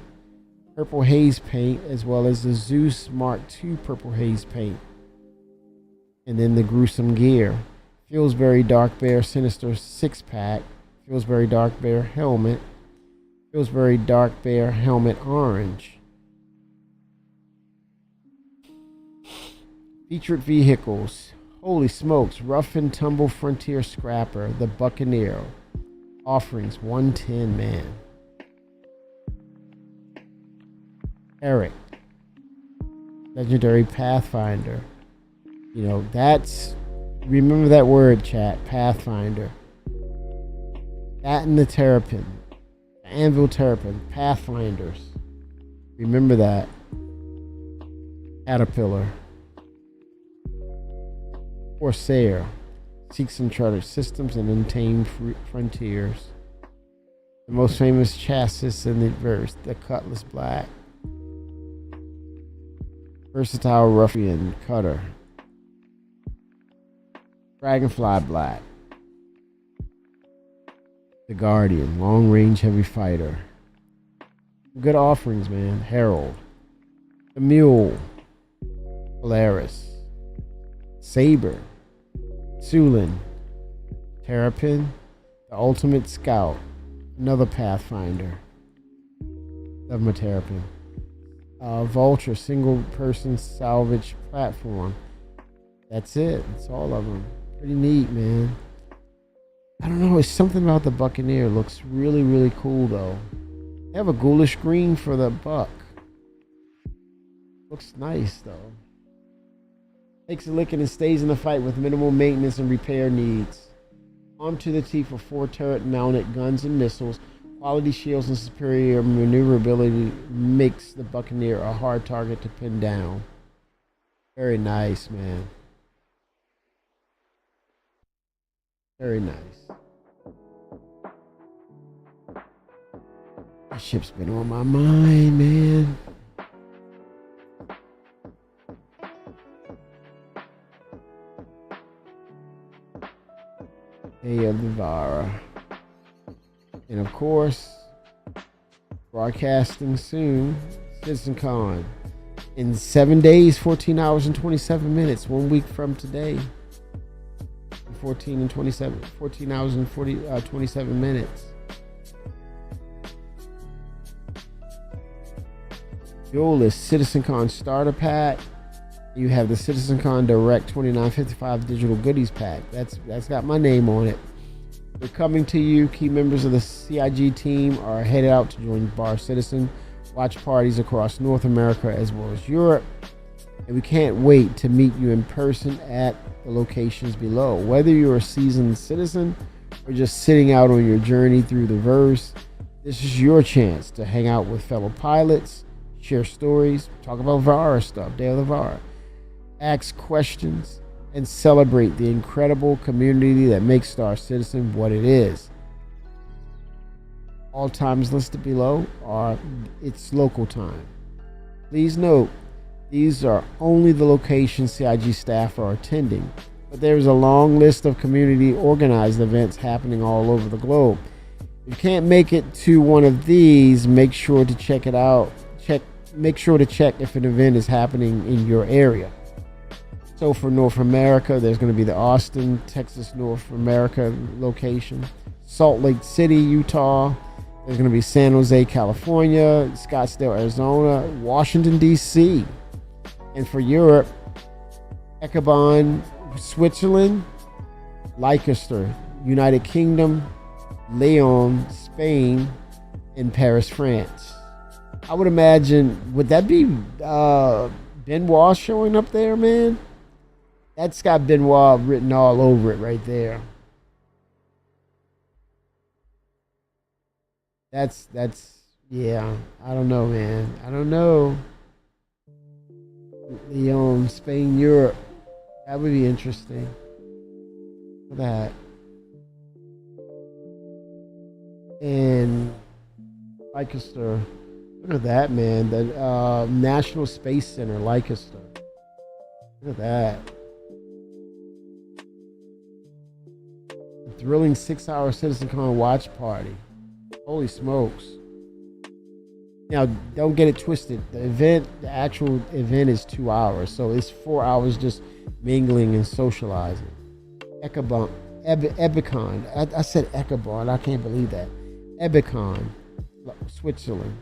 Purple Haze paint, as well as the Zeus Mark II Purple Haze paint. And then the gruesome gear. Pillsbury Dark Bear Sinister 6-pack. Pillsbury Dark Bear helmet. Pillsbury Dark Bear helmet orange. Featured vehicles. Holy smokes. Rough and Tumble Frontier Scrapper. The Buccaneer. Offerings 110, man. Eric. Legendary Pathfinder. You know, that's... Remember that word, chat. Pathfinder. That and the Terrapin. The Anvil Terrapin. Pathfinders. Remember that. Caterpillar. Corsair. Seeks uncharted systems and untamed frontiers. The most famous chassis in the verse. The Cutlass Black. Versatile Ruffian Cutter. Dragonfly Black. The Guardian, long range heavy fighter. Good offerings, man. Herald. The Mule. Polaris. Saber. Sulin. Terrapin. The Ultimate Scout. Another Pathfinder. Love my Terrapin. Vulture, single person salvage platform. That's it. That's all of them. Pretty neat, man. I don't know. It's something about the Buccaneer. Looks really, really cool, though. They have a ghoulish green for the buck. Looks nice, though. Takes a licking and stays in the fight with minimal maintenance and repair needs. Armed to the teeth with 4 turret-mounted guns and missiles, quality shields and superior maneuverability makes the Buccaneer a hard target to pin down. Very nice, man. Very nice. That ship's been on my mind, man. Day of the Vara. And of course, broadcasting soon, CitizenCon. In 7 days, 14 hours and 27 minutes, 1 week from today. 14 hours and 27 minutes. Duelist CitizenCon Starter Pack. You have the CitizenCon Direct 2955 Digital Goodies Pack. That's got my name on it. We're coming to you. Key members of the CIG team are headed out to join Bar Citizen watch parties across North America as well as Europe. And we can't wait to meet you in person at the locations below. Whether you're a seasoned citizen or just sitting out on your journey through the verse, this is your chance to hang out with fellow pilots, share stories, talk about Vara stuff, Day of the Vara, ask questions, and celebrate the incredible community that makes Star Citizen what it is. All times listed below are its local time. Please note, these are only the locations CIG staff are attending, but there is a long list of community organized events happening all over the globe. If you can't make it to one of these, make sure to check it out. Make sure to check if an event is happening in your area. So for North America, there's going to be the Austin, Texas, North America location, Salt Lake City, Utah. There's going to be San Jose, California, Scottsdale, Arizona, Washington, D.C. And for Europe, Ecobon, Switzerland, Leicester, United Kingdom, Lyon, Spain, and Paris, France. I would imagine, would that be Benoit showing up there, man? That's got Benoit written all over it right there. That's yeah, I don't know, man. I don't know. Lyon, Spain, Europe. That would be interesting. For that. And Leicester. Look at that, man. The National Space Center, Leicester. Look at that. A thrilling 6-hour CitizenCon watch party. Holy smokes. Now, don't get it twisted. The actual event is 2 hours, so it's 4 hours just mingling and socializing. Ebicon. I said Echabon. I can't believe that. Ebicon, Switzerland.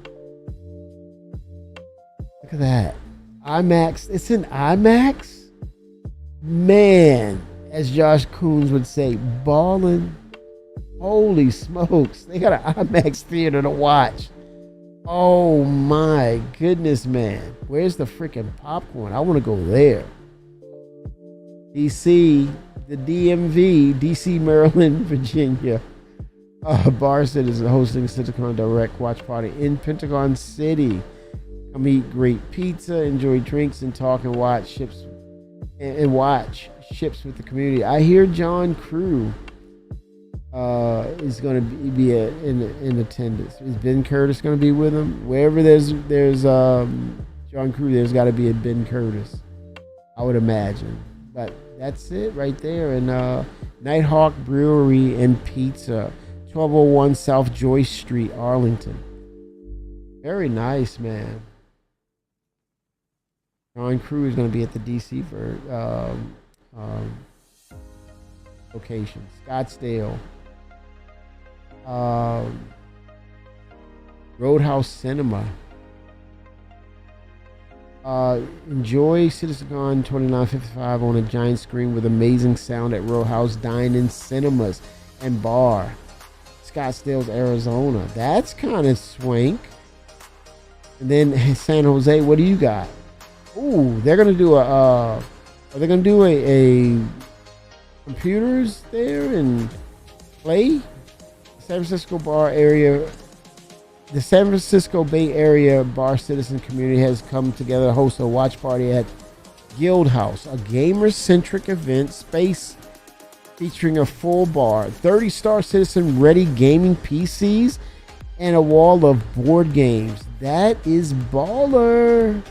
Look at that. IMAX. It's in IMAX? Man, as Josh Coons would say, ballin'. Holy smokes. They got an IMAX theater to watch. Oh my goodness, man. Where's the freaking popcorn? I want to go there. DC, the DMV, DC, Maryland, Virginia. Bar Citizen hosting CitizenCon Direct watch party in Pentagon City. Come eat great pizza, enjoy drinks, and talk and watch ships with the community. I hear John Crew is going to be in attendance. Is Ben Curtis going to be with him? Wherever there's John Crew, there's got to be a Ben Curtis, I would imagine. But that's it right there. And Nighthawk Brewery and Pizza, 1201 South Joyce Street, Arlington. Very nice, man. John Crew is going to be at the DC for location. Scottsdale. Roadhouse Cinema. Enjoy CitizenCon 2955 on a giant screen with amazing sound at Roadhouse Dine-In Cinemas and Bar, Scottsdale, Arizona. That's kind of swank. And then San Jose, what do you got? Ooh, they're gonna do are they gonna do a computers there and play? San Francisco bar area. The San Francisco Bay Area bar citizen community has come together to host a watch party at Guild House, a gamer-centric event space featuring a full bar, 30-star citizen-ready gaming PCs, and a wall of board games. That is baller.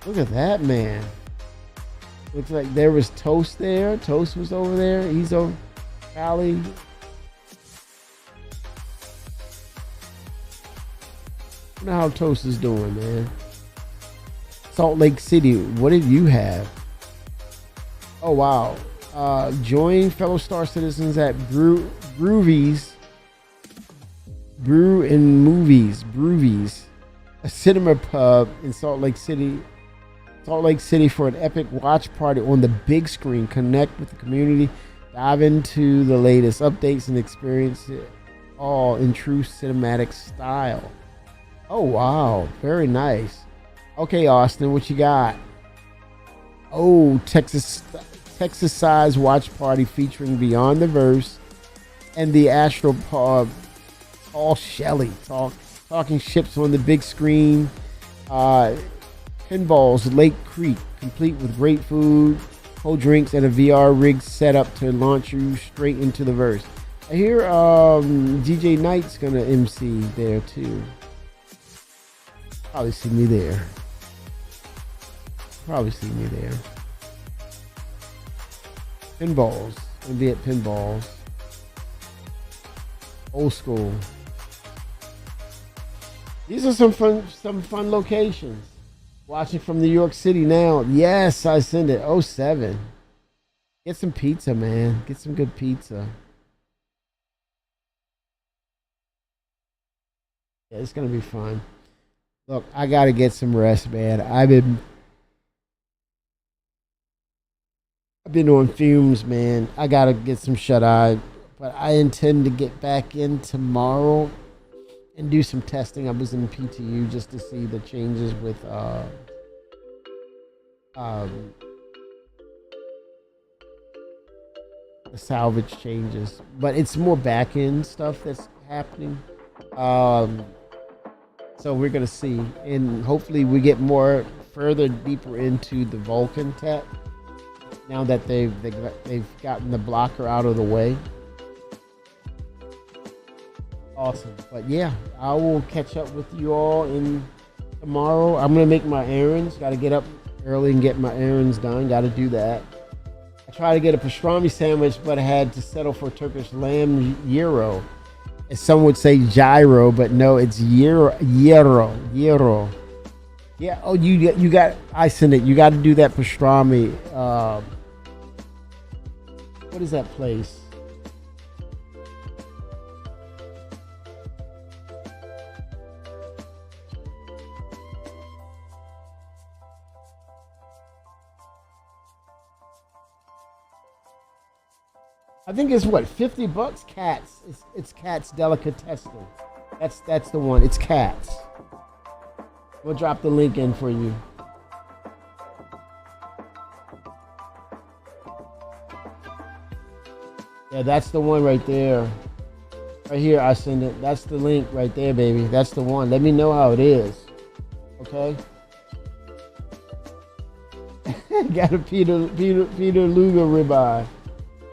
Look at that, man. Looks like there was Toast there. Toast was over there. He's over Cali. I don't know how Toast is doing, man. Salt Lake City, what did you have? Oh, wow. Join fellow Star citizens at Broovies, a cinema pub in Salt Lake City for an epic watch party on the big screen. Connect with the community, dive into the latest updates, and experience it all in true cinematic style. Oh, wow. Very nice. Okay, Austin, what you got? Oh, Texas size watch party featuring Beyond the Verse and the Astropod. Paul Shelley talking ships on the big screen. Pinballs, Lake Creek, complete with great food, cold drinks, and a VR rig set up to launch you straight into the verse. I hear DJ Knight's gonna MC there too. Probably see me there. Pinballs. Gonna be at Pinballs. Old school. These are some fun locations. Watching from New York City now. Yes, I send it. 07. Get some pizza, man. Get some good pizza. Yeah, it's gonna be fun. Look, I gotta get some rest, man. I've been on fumes, man. I gotta get some shut eye, but I intend to get back in tomorrow and do some testing. I was in PTU just to see the changes with the salvage changes, but it's more back end stuff that's happening. So we're gonna see, and hopefully we get more further deeper into the Vulkan tech now that they've gotten the blocker out of the way. Awesome. But yeah, I will catch up with you all in tomorrow. I'm gonna make my errands. Got to get up early and get my errands done. Got to do that. I tried to get a pastrami sandwich, but I had to settle for Turkish lamb gyro. Some would say gyro, but no, it's gyro. Yeah. Oh, you got. I sent it. You got to do that pastrami. What is that place? I think it's what, $50? Cats. It's Cats Delicatessen. That's the one. It's Cats. We'll drop the link in for you. Yeah, that's the one right there. Right here, I send it. That's the link right there, baby. That's the one. Let me know how it is. Okay? Got a Peter Luger ribeye.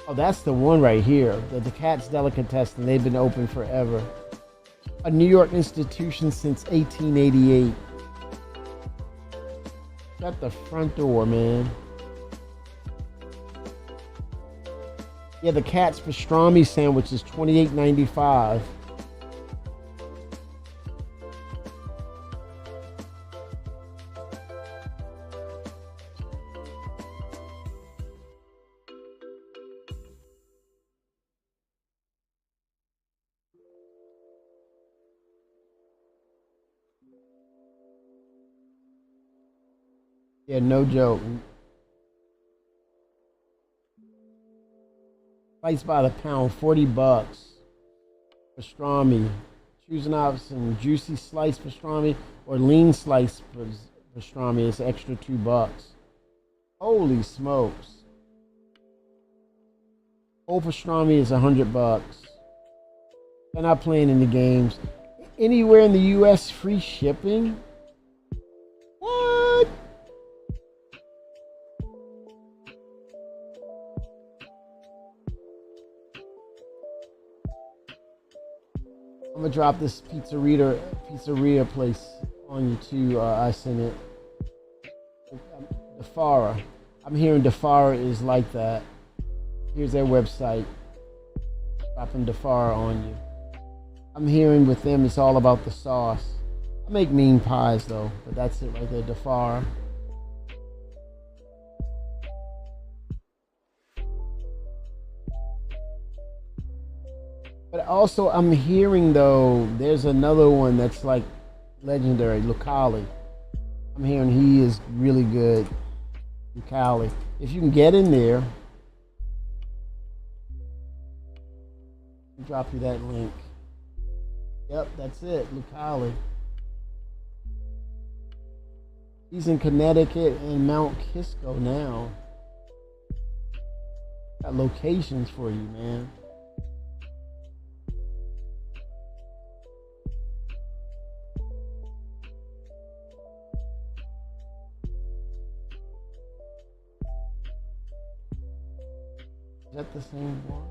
Oh, that's the one right here. The Cats Delicatessen. They've been open forever. A New York institution since 1888. Got the front door, man. Yeah, the Cats pastrami sandwich is $28.95. Yeah, no joke. Slice by the pound, $40. Pastrami. Choose an option: juicy slice pastrami or lean slice pastrami. It's extra $2. Holy smokes! Whole pastrami is $100. They're not playing in the games. Anywhere in the U.S., free shipping. What? I'm gonna drop this pizzeria place on you too. I sent it. Defara. I'm hearing Defara is like that. Here's their website. Dropping Defara on you. I'm hearing with them it's all about the sauce. I make mean pies though, but that's it right there. Defara. But also, I'm hearing though, there's another one that's like legendary, Lucali. I'm hearing he is really good, Lucali. If you can get in there, I'll drop you that link. Yep, that's it, Lucali. He's in Connecticut and Mount Kisco now. Got locations for you, man. Is that the same one?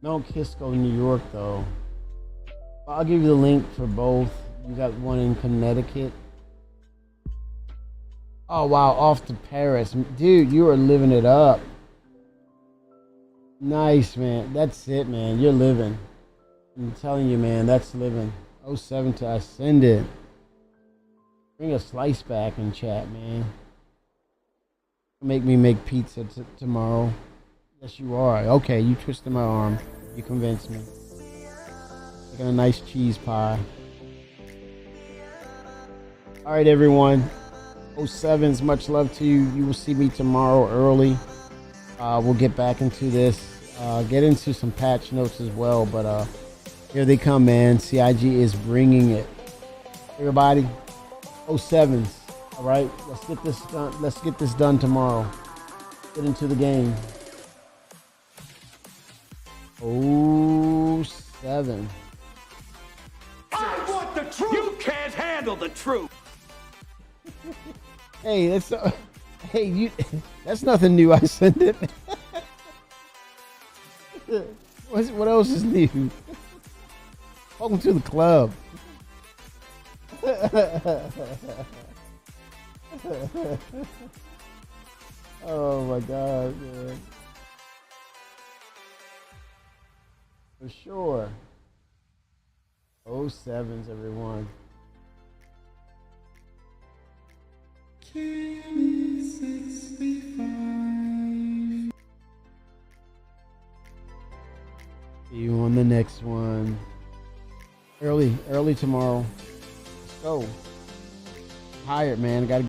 Mount Kisco, New York, though. I'll give you the link for both. You got one in Connecticut. Oh, wow. Off to Paris. Dude, you are living it up. Nice, man. That's it, man. You're living. I'm telling you, man. That's living. 07 to ascend it. Bring a slice back in chat, man. Make me make pizza tomorrow. Yes, you are. Okay, you twisted my arm. You convinced me. Making a nice cheese pie. All right, everyone. 07s, much love to you. You will see me tomorrow early. We'll get back into this. Get into some patch notes as well. But here they come, man. CIG is bringing it. Everybody, 07s. All right, let's get this done. Let's get this done tomorrow. Get into the game. 07. I want the truth. You can't handle handle the truth. Hey, that's nothing new. I sent it. What else is new? Welcome to the club. Oh my God, man. For sure. 07s, everyone. See you on the next one. Early tomorrow. Let's go. Tired, man. Gotta